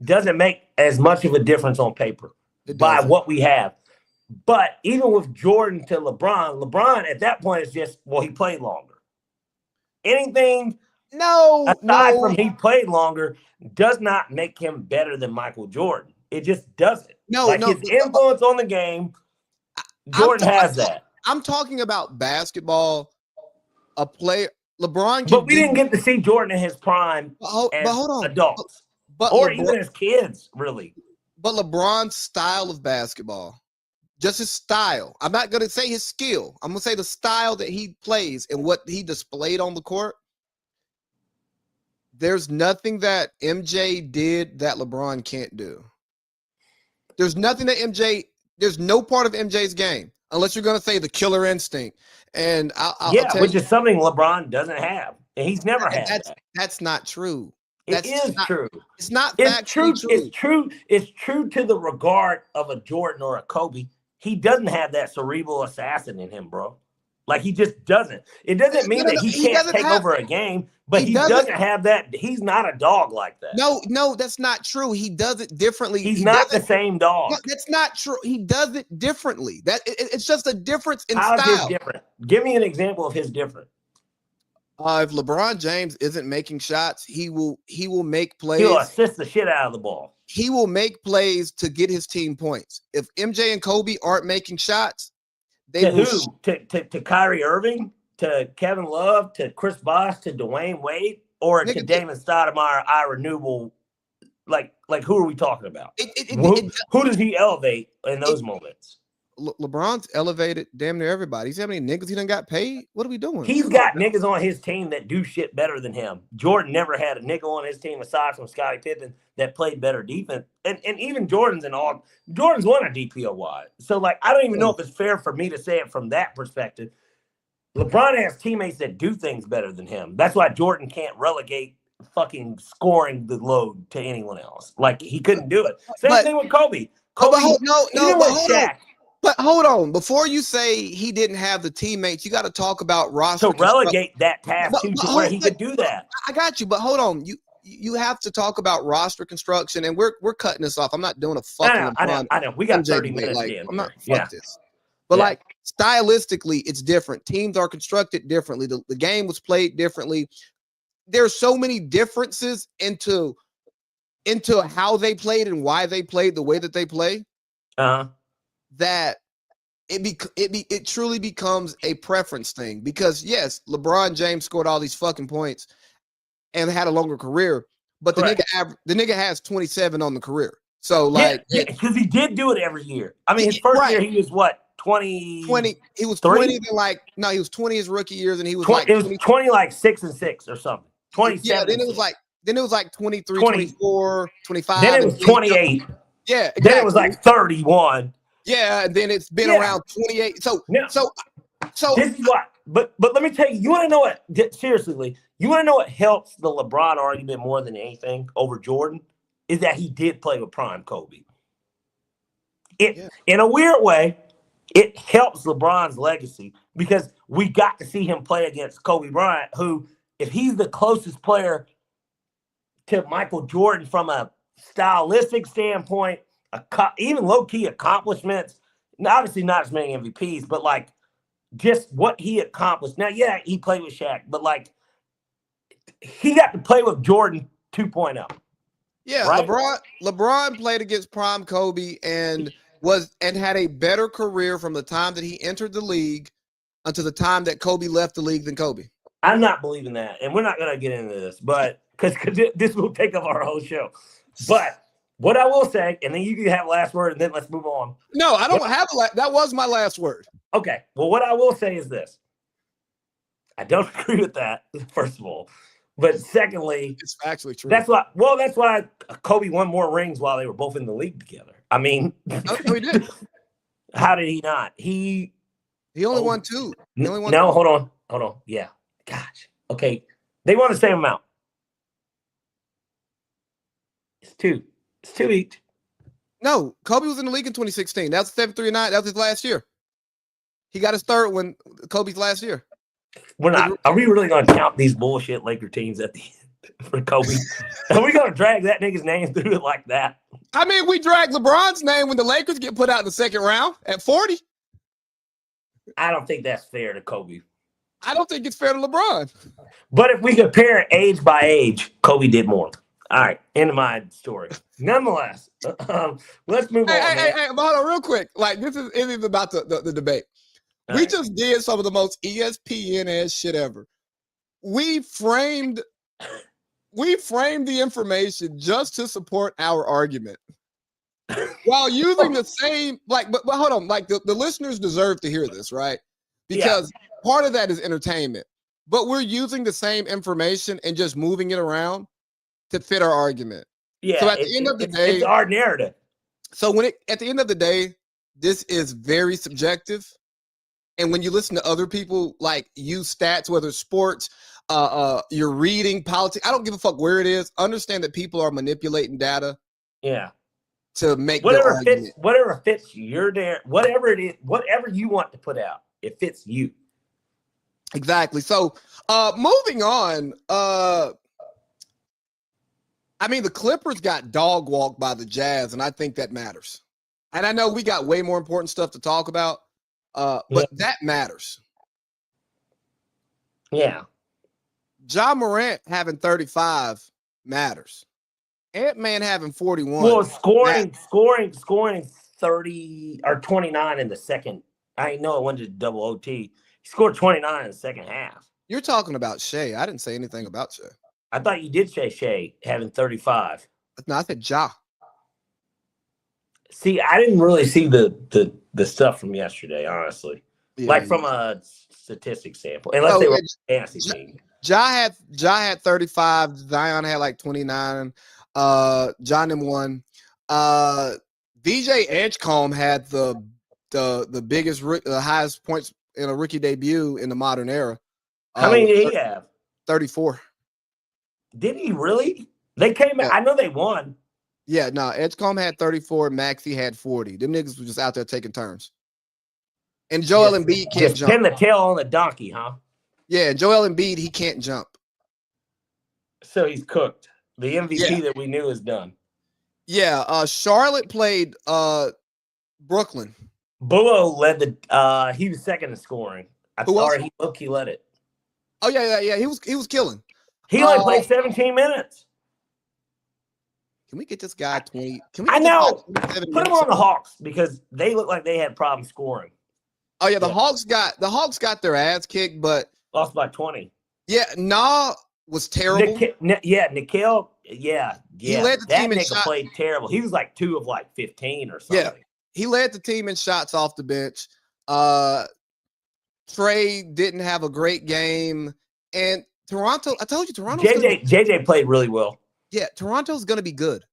doesn't make as much of a difference on paper by what we have. But even with Jordan to LeBron at that point is just, well, he played longer. Anything aside from he played longer does not make him better than Michael Jordan. It just doesn't. His influence on the game, Jordan has that. I'm talking about basketball, a player, LeBron. But we didn't get to see Jordan in his prime as hold on. adults. Or even as kids, really. But LeBron's style of basketball, just his style. I'm not going to say his skill. I'm going to say the style that he plays and what he displayed on the court. There's nothing that MJ did that LeBron can't do. There's nothing that there's no part of MJ's game, unless you're going to say the killer instinct. And I'll tell which is something LeBron doesn't have. And he's never had that. That's not true. It is true. It's not true. True. It's true. It's true to the regard of a Jordan or a Kobe. He doesn't have that cerebral assassin in him, bro. Like, he just doesn't. It doesn't mean that he can't take over a game, but he doesn't have that. He's not a dog like that. No, that's not true. He does it differently. He's not the same dog. No, that's not true. He does it differently. It's just a difference in style. How's his different? Give me an example of his different. If LeBron James isn't making shots, he will make plays. He'll assist the shit out of the ball. He will make plays to get his team points. If MJ and Kobe aren't making shots, they will. To Kyrie Irving, to Kevin Love, to Chris Bosh, to Dwayne Wade, or to Damon Stoudemire, Ira Newell. Like who are we talking about? Who does he elevate in those moments? LeBron's elevated damn near everybody. See how many niggas he done got paid? What are we doing? He's got niggas on his team that do shit better than him. Jordan never had a nigga on his team aside from Scottie Pippen that played better defense. And even Jordan's won a DPOY. So, like, I don't even know if it's fair for me to say it from that perspective. LeBron has teammates that do things better than him. That's why Jordan can't relegate fucking scoring the load to anyone else. Like, he couldn't do it. Same thing with Kobe. But hold on. Before you say he didn't have the teammates, you got to talk about roster. To relegate that task to where he could do that. I got you, but hold on. You have to talk about roster construction, and we're cutting this off. I'm not doing a fucking. I know. We got 30 minutes in. I'm not fuck this. But like stylistically, it's different. Teams are constructed differently. The game was played differently. There's so many differences into how they played and why they played the way that they play. That it truly becomes a preference thing, because yes, LeBron James scored all these fucking points and had a longer career, but the nigga has 27 on the career. So because he did do it every year. I mean, his first year he was what, 20? He was 20. He was 20 his rookie years, and he was 20, it was 20 like 6 and 6 or something. 27. Yeah, then it was like 23, 24, 25. Then it was 28. Yeah, exactly. Then it was like 31. Yeah, and then it's been around 28. So this is what. But let me tell you, you want to know what? Seriously, Lee, you want to know what helps the LeBron argument more than anything over Jordan is that he did play with prime Kobe. In a weird way, it helps LeBron's legacy because we got to see him play against Kobe Bryant, who, if he's the closest player to Michael Jordan from a stylistic standpoint, even low-key accomplishments, obviously not as many MVPs, but like just what he accomplished. Now, he played with Shaq, but like he got to play with Jordan 2.0. Yeah, right? LeBron played against prime Kobe, and and had a better career from the time that he entered the league until the time that Kobe left the league than Kobe. I'm not believing that, and we're not going to get into this, but because this will take up our whole show. But what I will say, and then you can have last word, and then let's move on. No, I don't have that was my last word. Okay. Well, what I will say is this: I don't agree with that. First of all, but secondly, it's actually true. That's why Kobe won more rings while they were both in the league together. I mean, he did. How did he not? He only won 2. He only won no, 2. hold on. Yeah. Gosh. Okay. They won the same amount. It's 2. It's 2 each. No, Kobe was in the league in 2016. That was 7-3-9. That was his last year. He got his third when Kobe's last year. We're not. Are we really going to count these bullshit Laker teams at the end for Kobe? Are we going to drag that nigga's name through it like that? I mean, we drag LeBron's name when the Lakers get put out in the second round at 40. I don't think that's fair to Kobe. I don't think it's fair to LeBron. But if we compare age by age, Kobe did more. All right, end of my story. Nonetheless, let's move on. Hey, hold on real quick. Like, this isn't about the debate. All we right. just did some of the most ESPN-ass shit ever. We framed the information just to support our argument. While using the same, but hold on, like the listeners deserve to hear this, right? Because part of that is entertainment. But we're using the same information and just moving it around to fit our argument. Yeah. So at the end of the day, it's our narrative. So at the end of the day, this is very subjective. And when you listen to other people like use stats, whether it's sports, you're reading politics, I don't give a fuck where it is. Understand that people are manipulating data. Yeah. To make whatever fits your whatever it is, whatever you want to put out, it fits you. Exactly. So moving on. I mean, the Clippers got dog walked by the Jazz, and I think that matters. And I know we got way more important stuff to talk about, but that matters. Yeah. Ja Morant having 35 matters. Ant-Man having 41. Well, scoring 30 or 29 in the second. I know it went to double OT. He scored 29 in the second half. You're talking about Shea. I didn't say anything about Shea. I thought you did say Shea having 35. No, I said Ja. See, I didn't really see the stuff from yesterday, honestly. Yeah, like from a statistics standpoint. Unless they were fantasy team. Ja had 35. Zion had like 29. John and 1. VJ Edgecombe had the biggest, the highest points in a rookie debut in the modern era. How many did he have? 34. Did he really? They came out. I know they won. Yeah, no, Edgecombe had 34. Maxey had 40. Them niggas were just out there taking turns. And Joel Embiid can't jump. Pin the tail on the donkey, huh? Yeah, Joel Embiid, he can't jump. So he's cooked. The MVP that we knew is done. Yeah, Charlotte played Brooklyn. Bullo led the he was second in scoring. He led it. Oh, yeah. He was killing. He only played 17 minutes. Can we get this guy 20? I know. Put him on the Hawks because they look like they had problems scoring. Oh yeah, the Hawks got their ass kicked, but lost by 20. Yeah, was terrible. Nickel. He led the team in shots. Played terrible. He was like 2 of like 15 or something. Yeah, he led the team in shots off the bench. Trey didn't have a great game, and Toronto. I told you, Toronto. JJ played really well. Yeah, Toronto's going to be good.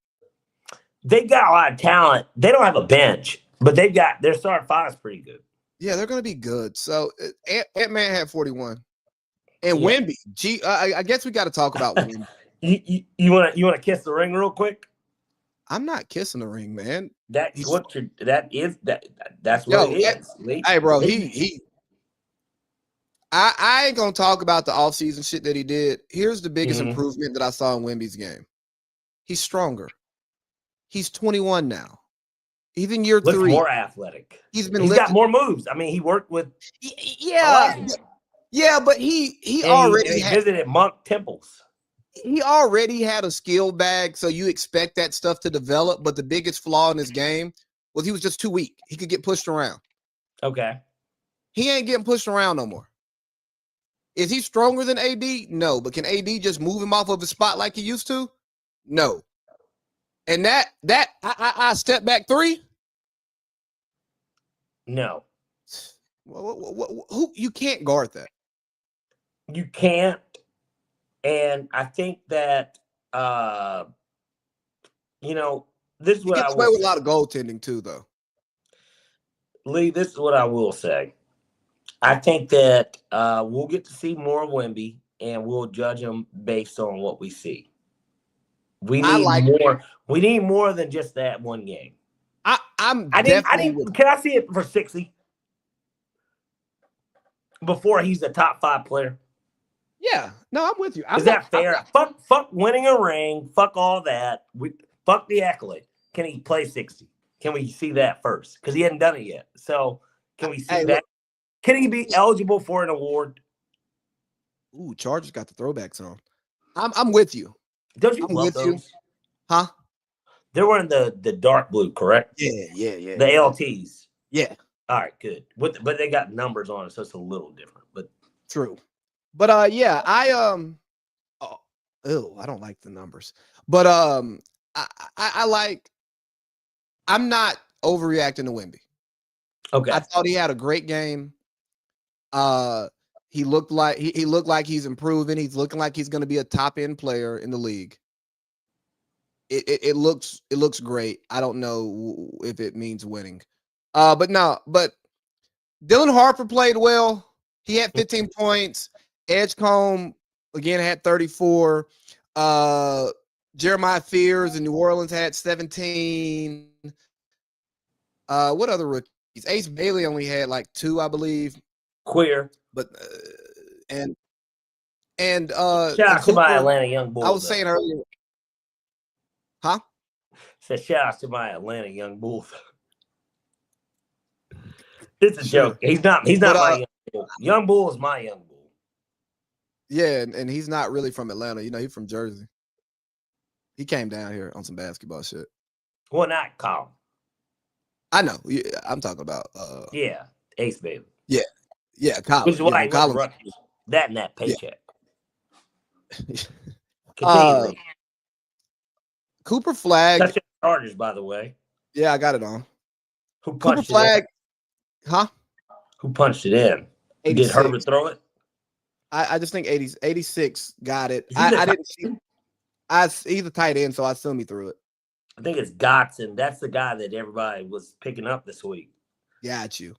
They got a lot of talent. They don't have a bench, but they've got their starting five is pretty good. Yeah, they're going to be good. So Ant-Man had 41, and Wemby. I guess we got to talk about Wemby. You want to kiss the ring real quick? I'm not kissing the ring, man. That's what it is. Hey, bro, I ain't gonna talk about the offseason shit that he did. Here's the biggest improvement that I saw in Wemby's game. He's stronger. He's 21 now. Even year 3, more athletic. He's got more moves. I mean, he worked with. Yeah, but he already visited Monk Temples. He already had a skill bag, so you expect that stuff to develop. But the biggest flaw in his game was he was just too weak. He could get pushed around. Okay. He ain't getting pushed around no more. Is he stronger than AD? No. But can AD just move him off of his spot like he used to? No. And I step back three? No. Who you can't guard that. You can't. And I think that this is He what I gets away will with a say. lot of goaltending too, though. Lee, this is what I will say. I think that we'll get to see more of Wemby, and we'll judge him based on what we see. We need more. We need more than just that one game. Can I see it for 60 before he's a top 5 player? Yeah, no, I'm with you. Is that fair? Fuck winning a ring. Fuck all that. Fuck the accolade. Can he play 60? Can we see that first? Because he hadn't done it yet. So can we see that? Look. Can he be eligible for an award? Ooh, Chargers got the throwbacks on. I'm with you. Don't you love those? You. Huh? They were in the dark blue, correct? Yeah. The LTs. Yeah. All right, good. But they got numbers on it, so it's a little different. But true. But yeah, I don't like the numbers. But I like. I'm not overreacting to Wemby. Okay. I thought he had a great game. He looked like he's improving. He's looking like he's going to be a top end player in the league. It looks great. I don't know if it means winning. But Dylan Harper played well. He had 15 points. Edgecombe again had 34. Jeremiah Fears in New Orleans had 17. What other rookies? Ace Bailey only had like 2, I believe. Queer. But and shout out to my Atlanta Young Bulls. I was saying earlier. Huh? Said shout out to my Atlanta Young Bulls. It's a joke. He's not my young bull. Young Bull is my young bull. Yeah, and he's not really from Atlanta. He's from Jersey. He came down here on some basketball shit. Well, not Colin. I know. Yeah, I'm talking about Ace Bailey. Yeah, Colin. Which is why Colin. That and that paycheck. Yeah. Cooper Flag. Touch Chargers, by the way. Yeah, I got it on. Who punched Cooper Flag? It in? Huh? Who punched it in? 86. Did Herbert throw it? I just think 86 got it. I didn't see. He's a tight end, so I assume he threw it. I think it's Dotson. That's the guy that everybody was picking up this week. Got you.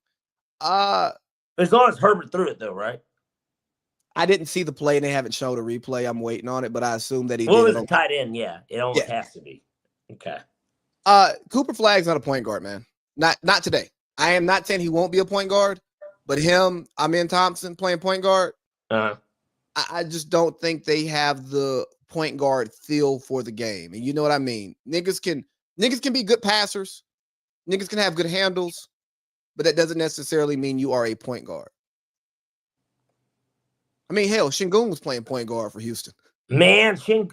As long as Herbert threw it, though, right? I didn't see the play, and they haven't showed a replay. I'm waiting on it, but I assume that he did. Well, it's a tight end, yeah. It almost has to be. Okay. Cooper Flag's not a point guard, man. Not today. I am not saying he won't be a point guard, but him, Amen Thompson playing point guard. I just don't think they have the point guard feel for the game. And you know what I mean? Niggas can be good passers. Niggas can have good handles, but that doesn't necessarily mean you are a point guard. I mean, hell, Şengün was playing point guard for Houston. Man, can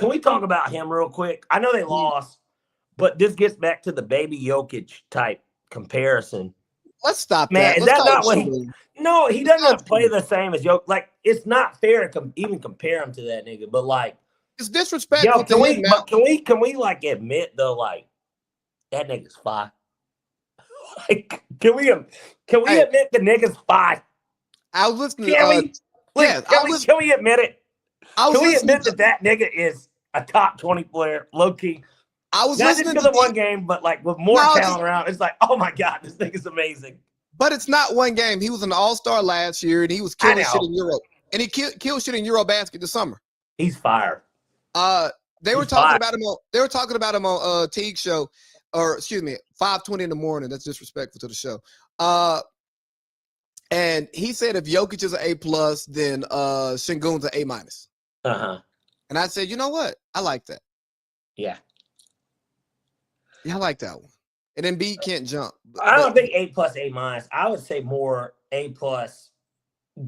we talk about him real quick? I know they lost, but this gets back to the baby Jokic type comparison. Let's stop man, that. Is that not what No, he doesn't play the same as Jokic. Like, it's not fair to even compare him to that nigga. But like, it's disrespectful. Can we like admit though, like that nigga's fine? Like, can we admit the nigga's fine? I was listening. Can we admit it? Can we admit that nigga is a top 20 player, low key? I was not listening just to the one game, but like with more talent around. It's like, oh my god, this nigga's amazing. But it's not one game. He was an all-star last year, and he was killing shit in Euro. And he killed shit in Eurobasket this summer. He's fired. They were talking about him on Teague show, or excuse me, 5:20 in the morning. That's disrespectful to the show. And he said if Jokic is an A+, then Şengün's an A-. And I said, you know what? I like that. Yeah, I like that one. And then B can't jump. I don't think A+, A-. I would say more A+,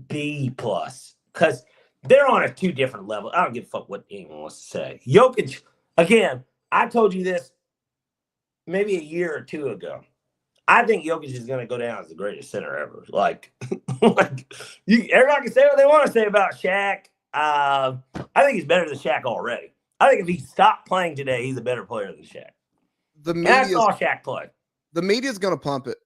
B+, because they're on a 2 different levels. I don't give a fuck what anyone wants to say. Jokic, again, I told you this maybe a year or two ago, I think Jokic is going to go down as the greatest center ever. Like, everybody can say what they want to say about Shaq. I think he's better than Shaq already. I think if he stopped playing today, he's a better player than Shaq. And I saw Shaq play. The media's going to pump it.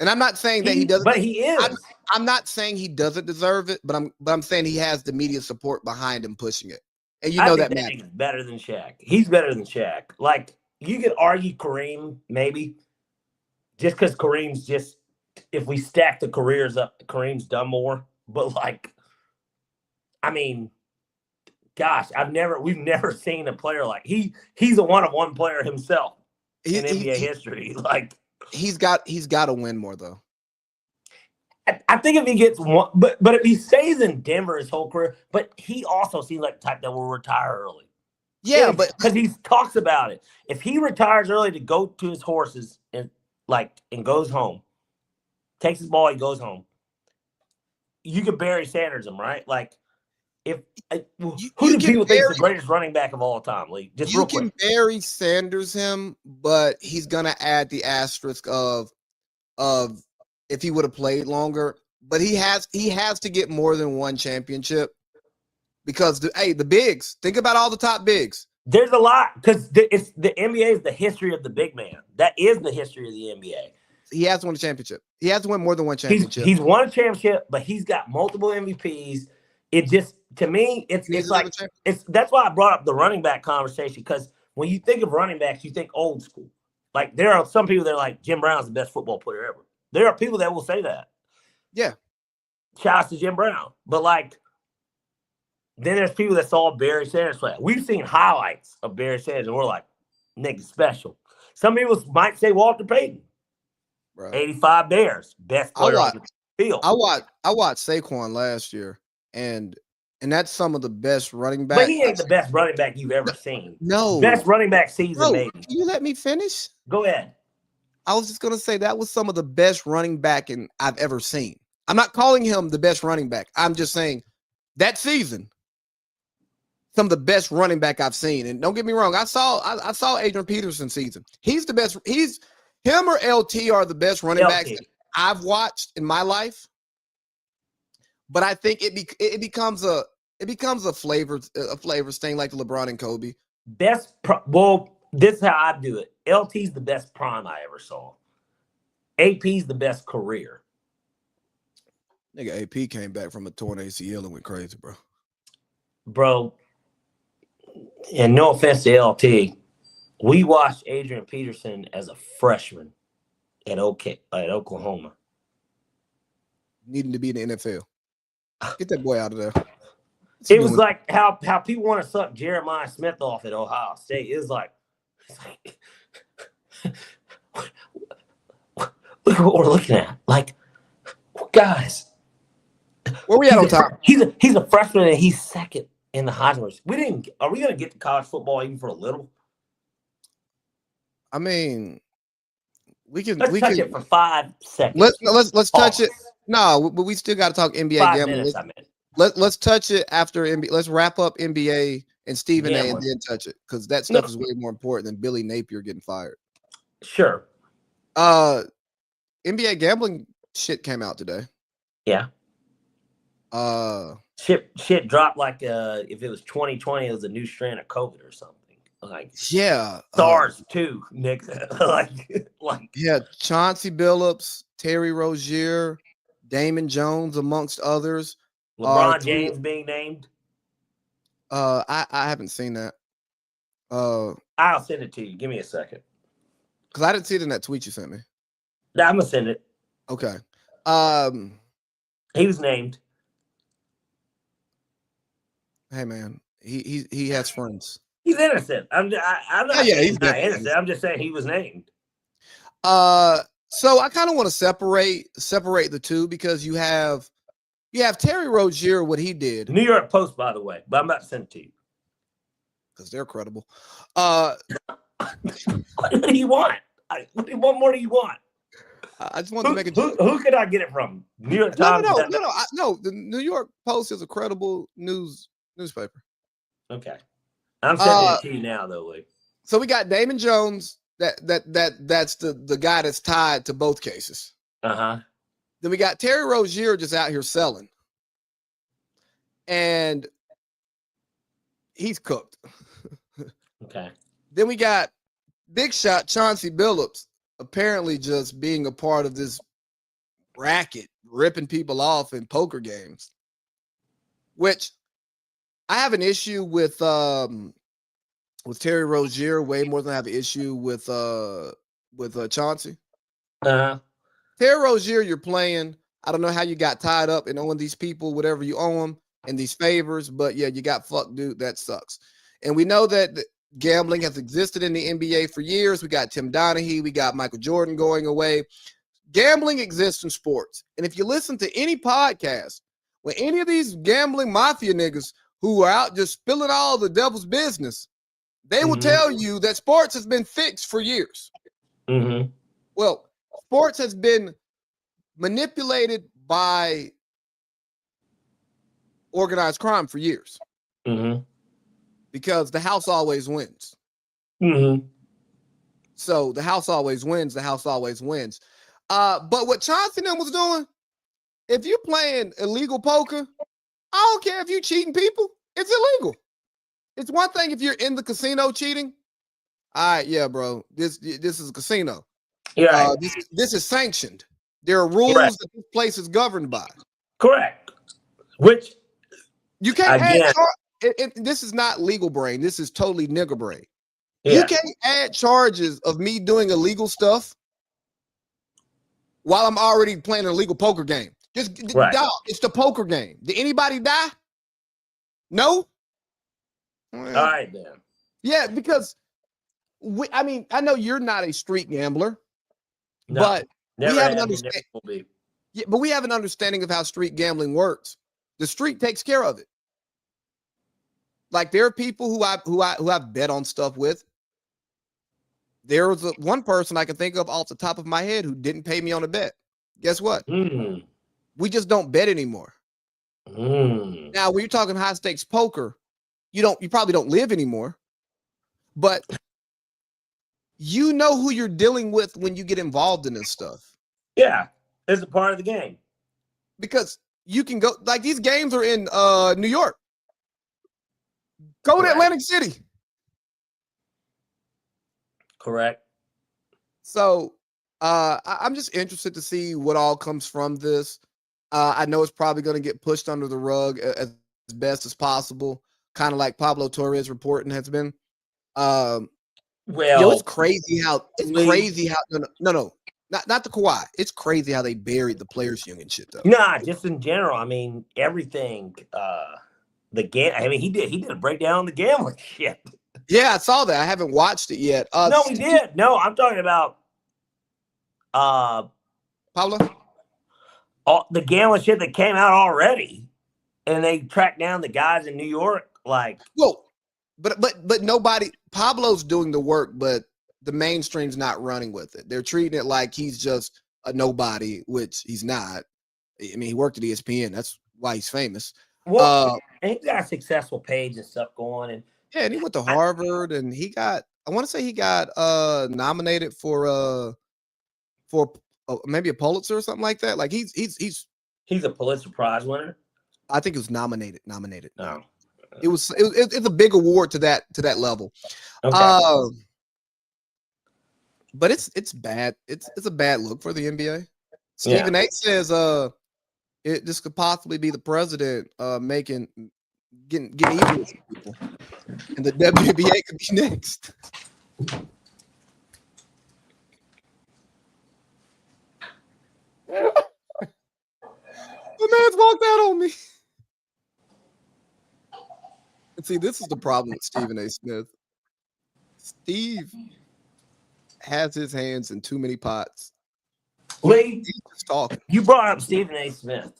And I'm not saying that he doesn't. But he is. I'm not saying he doesn't deserve it, but I'm saying he has the media support behind him pushing it. And you know that matters. He's better than Shaq. He's better than Shaq. Like, you could argue Kareem, maybe. Just because Kareem's just, if we stack the careers up, Kareem's done more. But like, I mean, gosh, we've never seen a player like he's a one-on-one player himself in NBA history. Like, he's got to win more though. I think if he gets one, but if he stays in Denver his whole career, but he also seems like the type that will retire early. Yeah, but because he talks about it. If he retires early to go to his horses and goes home, takes his ball, he goes home. You could Barry Sanders him, right? Like, who do people think is the greatest running back of all time? Like, just you can Barry Sanders him, but he's gonna add the asterisk of if he would have played longer. But he has to get more than one championship because the bigs. Think about all the top bigs. There's a lot because the NBA is the history of the big man. That is the history of the NBA. He has to win a championship. He has to win more than one championship. He's won a championship, but he's got multiple MVPs. It just, to me, it's like that's why I brought up the running back conversation, because when you think of running backs, you think old school. Like, there are some people that are like, Jim Brown's the best football player ever. There are people that will say that. Yeah. Shout out to Jim Brown. But like, then there's people that saw Barry Sanders play. We've seen highlights of Barry Sanders, and we're like, nigga, special. Some people might say Walter Payton. Right. 85 Bears, best player on the field. I watched Saquon last year, and that's some of the best running backs. But he ain't the best running back you've ever seen. No. Best running back season, maybe. Can you let me finish? Go ahead. I was just going to say that was some of the best running back I've ever seen. I'm not calling him the best running back. I'm just saying that season, some of the best running back I've seen. And don't get me wrong, I saw Adrian Peterson season. He's the best. Him or LT are the best running backs that I've watched in my life. But I think it becomes a flavor thing like LeBron and Kobe. This is how I do it. LT's the best prime I ever saw. AP's the best career. Nigga, AP came back from a torn ACL and went crazy, bro. Bro, and no offense to LT, we watched Adrian Peterson as a freshman at Oklahoma. Needing to be in the NFL. Get that boy out of there. It was like how people want to suck Jeremiah Smith off at Ohio State. It was like look at what we're looking at. Like, guys, where we at on top? He's a freshman and he's second in the Heisman. Are we going to get to college football even for a little? I mean, we can touch it for 5 seconds. Let's touch it. No, but we still got to talk NBA 5 gambling. minutes, Let's touch it after NBA. Let's wrap up NBA and Stephen A. and then touch it, because that stuff is way more important than Billy Napier getting fired. Sure. NBA gambling shit came out today. Yeah. Shit dropped like if it was 2020, it was a new strand of COVID or something. Like, yeah, SARS too, Nick. like yeah, Chauncey Billups, Terry Rozier, Damon Jones, amongst others. LeBron James being named. I haven't seen that. I'll send it to you. Give me a second. Because I didn't see it in that tweet you sent me. Yeah, I'm gonna send it. Okay. He was named. Hey man, he has friends. He's innocent. I'm not. Yeah, he's not innocent. I'm just saying he was named. So I kind of want to separate the two, because you have Terry Rozier, what he did. New York Post, by the way, but I'm about to send it to you because they're credible. What do you want? What more do you want? I just want to make a joke. Who could I get it from? New York Times? No. The New York Post is a credible newspaper. Okay. I'm sending it to you now, though, Lee. So we got Damon Jones That's the guy that's tied to both cases. Uh-huh. Then we got Terry Rozier just out here selling. And he's cooked. Okay. Then we got big shot Chauncey Billups apparently just being a part of this racket, ripping people off in poker games, which I have an issue with Terry Rozier way more than I have an issue with Chauncey. Uh-huh. Terry Rozier, you're playing. I don't know how you got tied up in owing these people whatever you owe them and these favors, but yeah, you got fucked, dude. That sucks. And we know that gambling has existed in the NBA for years. We got Tim Donaghy, we got Michael Jordan going away. Gambling exists in sports. And if you listen to any podcast with any of these gambling mafia niggas who are out just spilling all the devil's business, they will tell you that sports has been fixed for years. Mm-hmm. Well, sports has been manipulated by organized crime for years because the house always wins. So the house always wins. The house always wins. But what Chauncey and them was doing, if you're playing illegal poker, I don't care if you're cheating people. It's illegal. It's one thing if you're in the casino cheating. All right, yeah, bro. This is a casino. Yeah. This is sanctioned. There are rules that this place is governed by. Correct. Which you can't add. This is not legal brain. This is totally nigger brain. Yeah. You can't add charges of me doing illegal stuff while I'm already playing an illegal poker game. Dog, it's the poker game. Did anybody die? No. All right, then. Yeah, because I know you're not a street gambler, no, but we have an understanding. Yeah, but we have an understanding of how street gambling works. The street takes care of it. Like there are people who I've bet on stuff with. There was one person I can think of off the top of my head who didn't pay me on a bet. Guess what? We just don't bet anymore. Now, when you're talking high stakes poker, you probably don't live anymore, but you know who you're dealing with when you get involved in this stuff. Yeah, it's a part of the game. Because you can go, like these games are in New York. Go to Atlantic City. Correct. So I'm just interested to see what all comes from this. I know it's probably going to get pushed under the rug as best as possible, kind of like Pablo Torres reporting has been. It's crazy how no, not the Kawhi. It's crazy how they buried the players' union shit though. Nah, just in general. I mean, everything. The game. I mean, he did a breakdown on the gambling shit. Yeah, I saw that. I haven't watched it yet. No, he did. No, I'm talking about Pablo. All the gambling shit that came out already, and they tracked down the guys in New York. Like, well, but nobody. Pablo's doing the work, but the mainstream's not running with it. They're treating it like he's just a nobody, which he's not. I mean, he worked at ESPN. That's why he's famous. Well, and he's got a successful page and stuff going. And yeah, and he went to Harvard, and he got. I want to say he got nominated for maybe a Pulitzer or something like that. Like he's a Pulitzer Prize winner. I think it was nominated. No, it's a big award to that level. Okay. But it's bad. It's a bad look for the NBA. Stephen A says this could possibly be the president getting even with people, and the WNBA could be next. The man's walked out on me. And see, this is the problem with Stephen A. Smith. Steve has his hands in too many pots. Lee, he's just talking. You brought up Stephen A. Smith.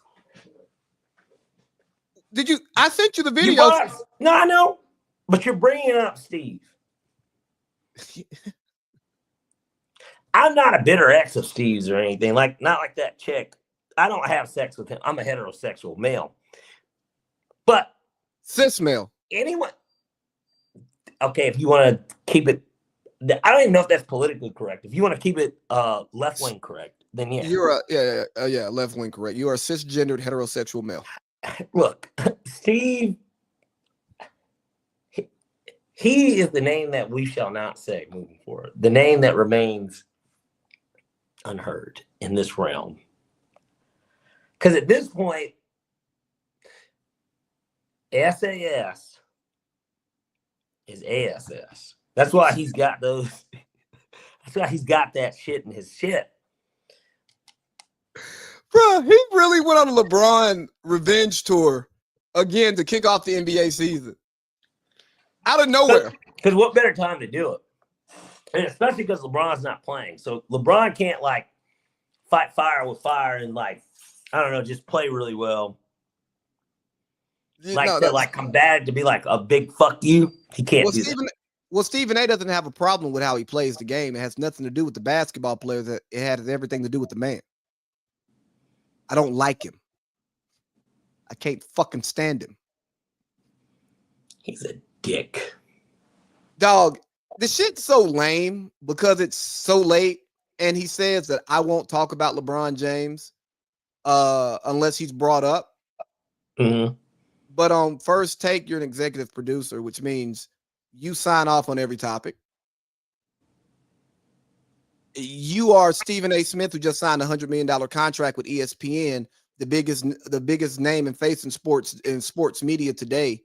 Did you? I sent you the video. No, I know, but you're bringing up Steve. I'm not a bitter ex of Steve's or anything. Not like that chick. I don't have sex with him. I'm a heterosexual male. But cis male. Anyone. Okay, if you want to keep it I don't even know if that's politically correct. If you want to keep it left wing correct, then yeah. You're left wing correct. You are a cisgendered heterosexual male. Look, Steve, he is the name that we shall not say moving forward. The name that remains unheard in this realm. Because at this point, SAS is ASS. That's why he's got those. That's why he's got that shit in his shit. Bro, he really went on a LeBron revenge tour again to kick off the NBA season. Out of nowhere. Because what better time to do it? And especially because LeBron's not playing. So LeBron can't like fight fire with fire and like, I don't know, just play really well. Like combative to be like a big fuck you. He can't do that. Well, Stephen A doesn't have a problem with how he plays the game. It has nothing to do with the basketball players. It has everything to do with the man. I don't like him. I can't fucking stand him. He's a dick. Dog, the shit's so lame because it's so late. And he says that I won't talk about LeBron James unless he's brought up. Mm-hmm. But on First Take, you're an executive producer, which means you sign off on every topic. You are Stephen A. Smith, who just signed a $100 million contract with ESPN, the biggest name and face in sports media today.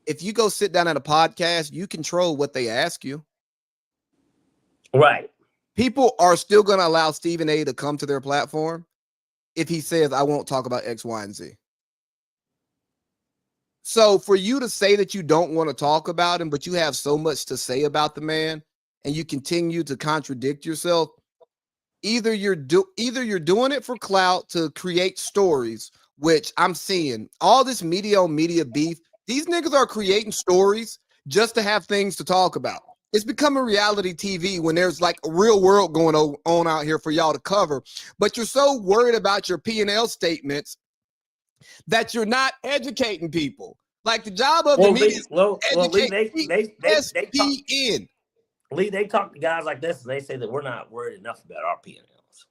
If you go sit down at a podcast, you control what they ask you. Right. People are still going to allow Stephen A. to come to their platform if he says, I won't talk about X, Y, and Z. So for you to say that you don't want to talk about him, but you have so much to say about the man, and you continue to contradict yourself, either you're doing it for clout to create stories, which I'm seeing all this media on media beef. These niggas are creating stories just to have things to talk about. It's becoming reality TV when there's like a real world going on out here for y'all to cover, but you're so worried about your P&L statements that you're not educating people. Like the job of the media is ESPN. Lee, they talk to guys like this and they say that we're not worried enough about our P&Ls.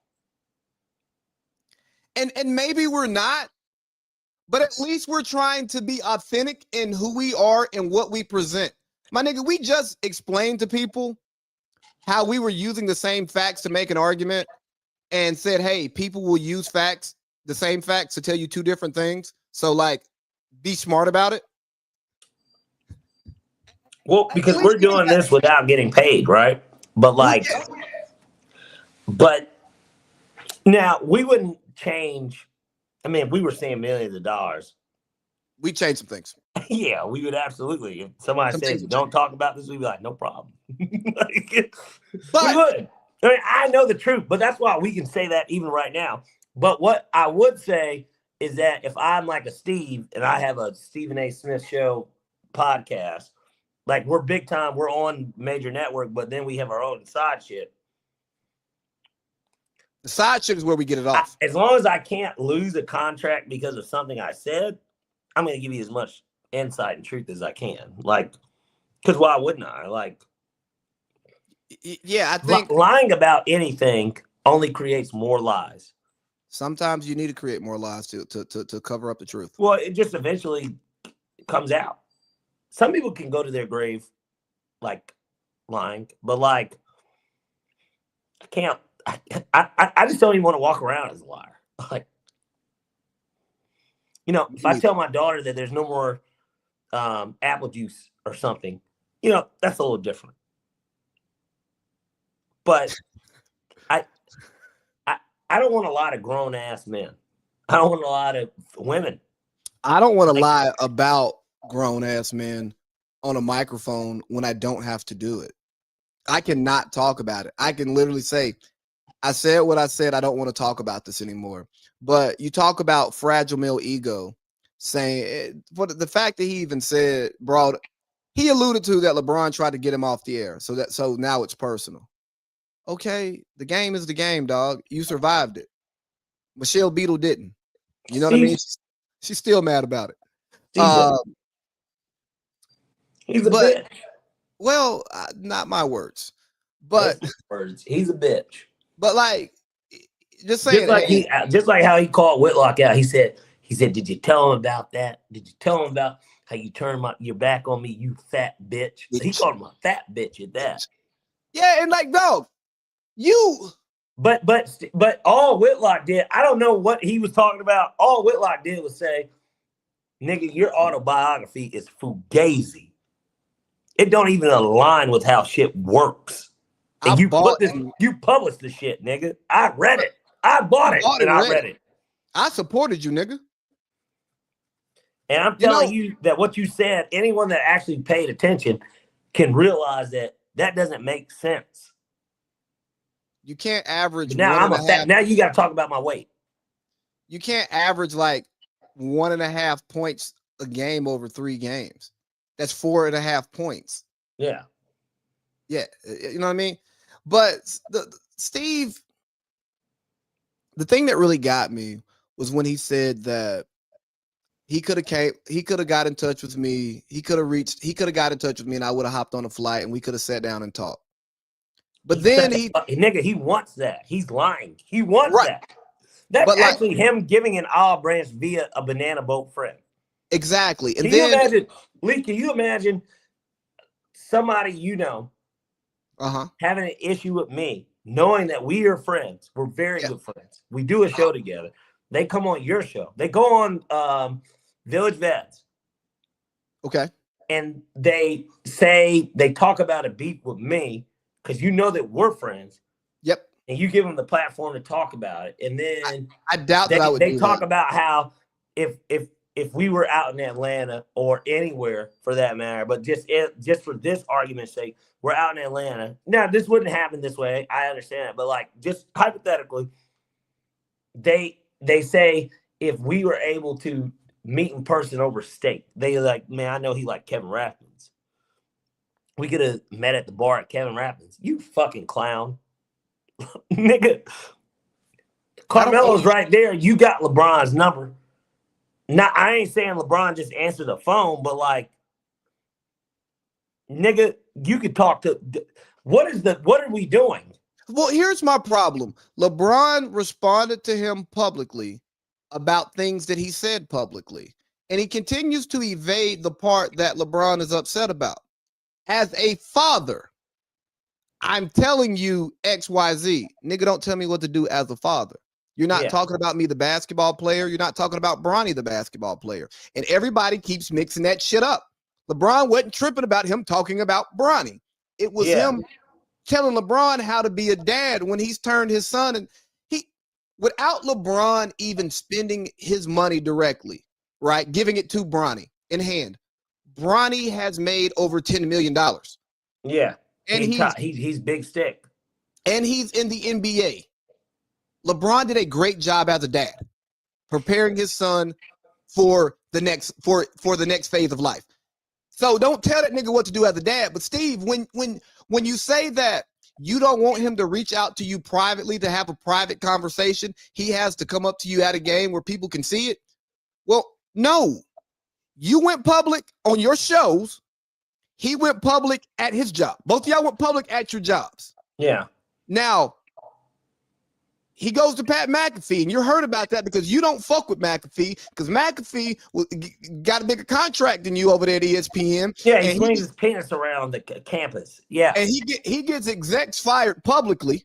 And maybe we're not, but at least we're trying to be authentic in who we are and what we present. My nigga, we just explained to people how we were using the same facts to make an argument and said, hey, people will use facts, the same facts, to tell you two different things. So, like, be smart about it. Well, because we're doing this without getting paid, right? But like, but now we wouldn't change. I mean, if we were seeing millions of dollars, we change some things. Yeah, we would absolutely. If somebody says don't talk about this, we'd be like, no problem. But we would. I mean, I know the truth, but that's why we can say that even right now. But what I would say is that if I'm like a Steve and I have a Stephen A. Smith Show podcast, like we're big time, we're on major network, but then we have our own side shit. The side shit is where we get it off. As long as I can't lose a contract because of something I said, I'm going to give you as much insight and truth as I can. Like, because why wouldn't I? Like, yeah, I think lying about anything only creates more lies. Sometimes you need to create more lies to cover up the truth. Well, it just eventually comes out. Some people can go to their grave like lying, but like I can't. I just don't even want to walk around as a liar. Like, you know, if I tell my daughter that there's no more apple juice or something, you know, that's a little different. But I don't want a lot of grown ass men. I don't want a lot of women. I don't want to lie about grown ass men on a microphone when I don't have to do it. I cannot talk about it. I can literally say, I said what I said. I don't want to talk about this anymore. But you talk about fragile male ego, saying what the fact that he even said, he alluded to that LeBron tried to get him off the air. So now it's personal. Okay, the game is the game, dog. You survived it. Michelle Beadle didn't. You know what I mean? She's still mad about it. He's a bitch. Well, not my words, but That's his words. He's a bitch. but like, just saying, Just like how he called Whitlock out. He said, did you tell him about that? Did you tell him about how you turned your back on me, you fat bitch? He called him a fat bitch at that. Yeah, and like, dog, you. But all Whitlock did, I don't know what he was talking about. All Whitlock did was say, nigga, your autobiography is fugazi. It don't even align with how shit works. And you published the shit, nigga. I read it. I bought it and I read it. I supported you, nigga. And I'm telling you that what you said, anyone that actually paid attention can realize that doesn't make sense. You can't average. Now I'm a fat. Now you got to talk about my weight. You can't average like 1.5 points a game over 3 games. That's 4.5 points. Yeah. Yeah. You know what I mean? But Steve, the thing that really got me was when he said that he could have got in touch with me. He could have got in touch with me and I would have hopped on a flight and we could have sat down and talked. But then he wants that. He's lying. He wants that. That's actually him giving an olive branch via a banana boat friend. Exactly. And you imagine, Lee, can you imagine somebody having an issue with me, knowing that we are friends? We're very good friends. We do a show together. They come on your show. They go on Village Vets. Okay. And they talk about a beef with me because you know that we're friends. Yep. And you give them the platform to talk about it. And then I doubt that I would they talk about how if we were out in Atlanta or anywhere for that matter, but just for this argument's sake, we're out in Atlanta. Now, this wouldn't happen this way. I understand it. But like just hypothetically, they say if we were able to meet in person over steak, they like, man, I know he like Kevin Rathman's. We could have met at the bar at Kevin Rathman's. You fucking clown. Nigga. Carmelo's right there. You got LeBron's number. Now, I ain't saying LeBron just answered the phone, but like, nigga, you could talk to what are we doing? Well, here's my problem. LeBron responded to him publicly about things that he said publicly, and he continues to evade the part that LeBron is upset about. As a father, I'm telling you XYZ. Nigga, don't tell me what to do as a father. You're not talking about me, the basketball player. You're not talking about Bronny, the basketball player. And everybody keeps mixing that shit up. LeBron wasn't tripping about him talking about Bronny. It was him telling LeBron how to be a dad when he's turned his son. And without LeBron even spending his money directly, right, giving it to Bronny in hand, Bronny has made over $10 million. Yeah. And he's big stick. And he's in the NBA. LeBron did a great job as a dad, preparing his son for the next phase of life. So don't tell that nigga what to do as a dad. But Steve, when you say that you don't want him to reach out to you privately to have a private conversation, he has to come up to you at a game where people can see it. Well, no. You went public on your shows. He went public at his job. Both of y'all went public at your jobs. Yeah. Now, he goes to Pat McAfee, and you heard about that because you don't fuck with McAfee because McAfee got a bigger contract than you over there at ESPN. Yeah, he swings his penis around the campus. Yeah. And he gets execs fired publicly.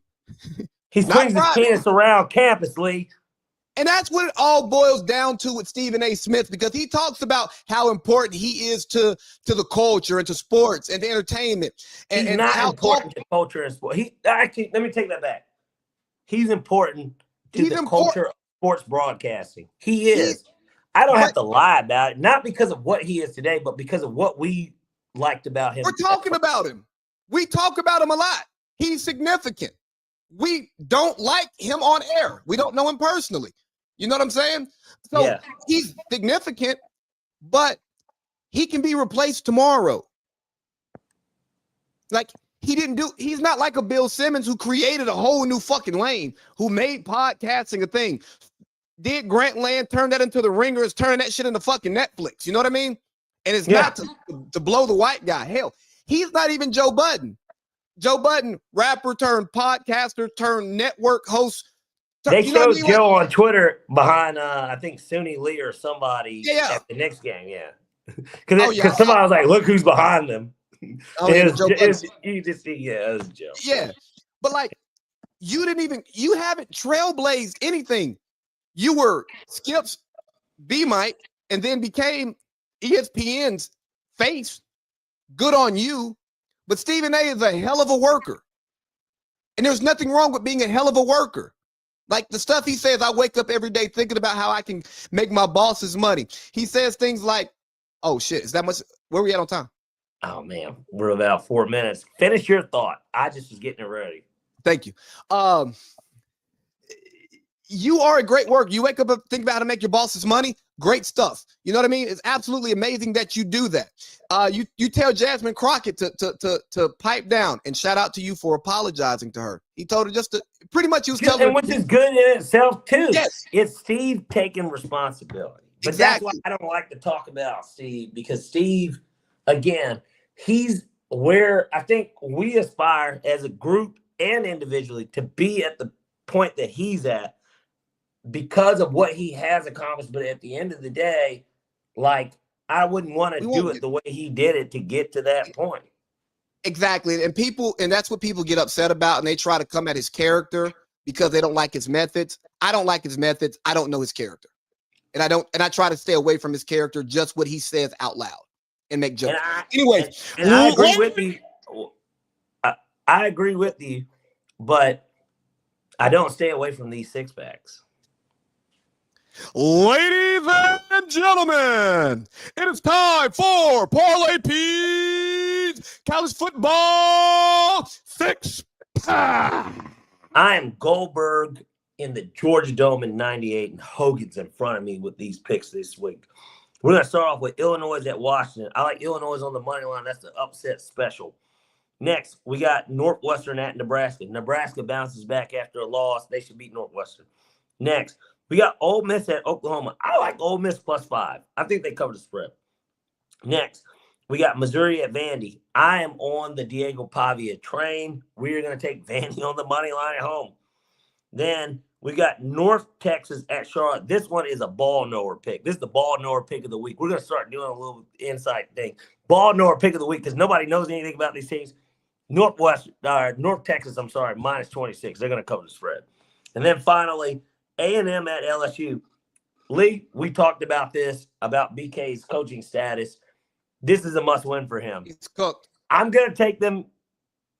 He swings his penis around campus, Lee. And that's what it all boils down to with Stephen A. Smith, because he talks about how important he is to the culture and to sports and to entertainment. He's not important to culture and sport. Let me take that back. He's important to the culture of sports broadcasting. He is. I don't have to lie about it, not because of what he is today, but because of what we liked about him. We're talking about him. We talk about him a lot. He's significant. We don't like him on air. We don't know him personally. You know what I'm saying? So he's significant, but he can be replaced tomorrow. Like he's not like a Bill Simmons who created a whole new fucking lane, who made podcasting a thing. Did Grant Land turn that into The Ringer? Is turning that shit into fucking Netflix. You know what I mean? And it's not to blow the white guy. Hell, He's not even Joe Budden. Joe Budden, rapper turned podcaster turned network host. They showed Joe on Twitter behind, I think, Suni Lee or somebody at the next game. Yeah. Because somebody was like, look who's behind them. Oh, it was you just see, it was Joe. Yeah. But like, you haven't trailblazed anything. You were Skip's B-Mike and then became ESPN's face. Good on you. But Stephen A is a hell of a worker. And there's nothing wrong with being a hell of a worker. Like the stuff he says, I wake up every day thinking about how I can make my bosses money. He says things like, oh shit, is that much? Where are we at on time? Oh man, we're about 4 minutes. Finish your thought. I just was getting it ready. Thank you. You are a great worker. You wake up and think about how to make your bosses money. Great stuff. You know what I mean? It's absolutely amazing that you do that. You tell Jasmine Crockett to pipe down, and shout out to you for apologizing to her. He told her just to pretty much he was telling her, which is good in itself too. Yes. It's Steve taking responsibility. But exactly. That's why I don't like to talk about Steve, because Steve, again, he's where I think we aspire as a group and individually to be at the point that he's at because of what he has accomplished. But at the end of the day, like, I wouldn't want to do it the way he did it to get to that point. Exactly. And that's what people get upset about, and they try to come at his character because they don't like his methods. I don't like his methods. I don't know his character. And I try to stay away from his character, just what he says out loud and make jokes. Anyways, and I agree with you. I agree with you, but I don't stay away from these six packs. Ladies and gentlemen, it is time for Parlay Pete's College Football Six Pack. I am Goldberg in the Georgia Dome in 98, and Hogan's in front of me with these picks this week. We're going to start off with Illinois at Washington. I like Illinois on the money line. That's the upset special. Next, we got Northwestern at Nebraska. Nebraska bounces back after a loss. They should beat Northwestern. Next, we got Ole Miss at Oklahoma. I like Ole Miss +5. I think they cover the spread. Next, we got Missouri at Vandy. I am on the Diego Pavia train. We're going to take Vandy on the money line at home. Then we got North Texas at Charlotte. This one is a ball knower pick. This is the ball knower pick of the week. We're going to start doing a little insight thing. Ball knower pick of the week, because nobody knows anything about these teams. North Texas, -26. They're going to cover the spread. And then finally, A&M at LSU. Lee, we talked about this, about BK's coaching status. This is a must-win for him. He's cooked. I'm going to take them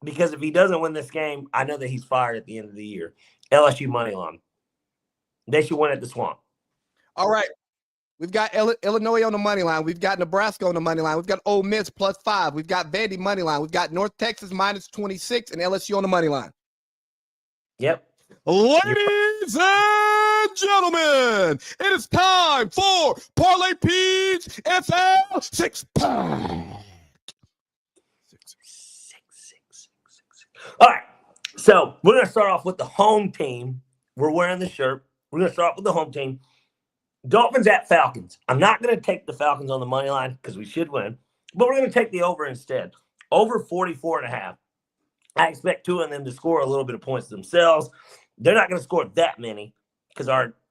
because if he doesn't win this game, I know that he's fired at the end of the year. LSU money line. They should win at the Swamp. All right. We've got Illinois on the money line. We've got Nebraska on the money line. We've got Ole Miss +5. We've got Vandy money line. We've got North Texas -26 and LSU on the money line. Yep. Ladies and gentlemen, it is time for Parlay Pete's FL Six Pack. All right. So we're going to start off with the home team. We're wearing the shirt. We're going to start off with the home team. Dolphins at Falcons. I'm not going to take the Falcons on the money line because we should win, but we're going to take the over instead. Over 44.5. I expect two of them to score a little bit of points themselves. They're not going to score that many because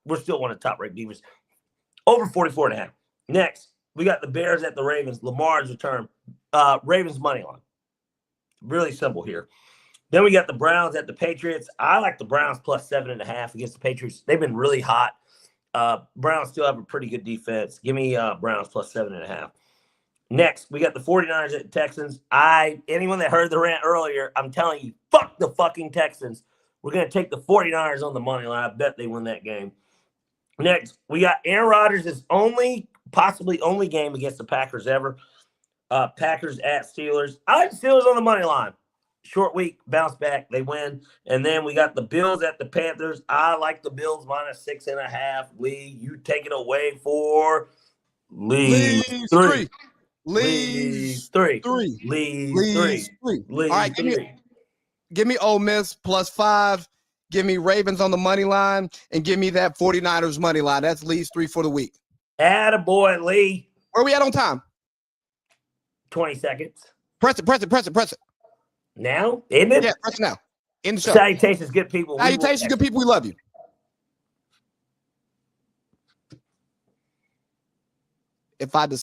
we're still one of the top-ranked defenses. Over 44.5. Next, we got the Bears at the Ravens. Lamar's return. Ravens money line. Really simple here. Then we got the Browns at the Patriots. I like the Browns +7.5 against the Patriots. They've been really hot. Browns still have a pretty good defense. Give me Browns +7.5. Next, we got the 49ers at the Texans. Anyone that heard the rant earlier, I'm telling you, fuck the fucking Texans. We're going to take the 49ers on the money line. I bet they win that game. Next, we got Aaron Rodgers' possibly only game against the Packers ever. Packers at Steelers. I like the Steelers on the money line. Short week, bounce back, they win. And then we got the Bills at the Panthers. I like the Bills -6.5. Lee, you take it away for Lee. Three. Lee. Three. All right, give me Ole Miss +5. Give me Ravens on the money line, and give me that 49ers money line. That's Lee's 3 for the week. Attaboy, Lee. Where are we at on time? 20 seconds. Press it. Now, isn't it? Yeah, press it now. In the show. Salutations, good people. Salutations, good people. We love you. If I decide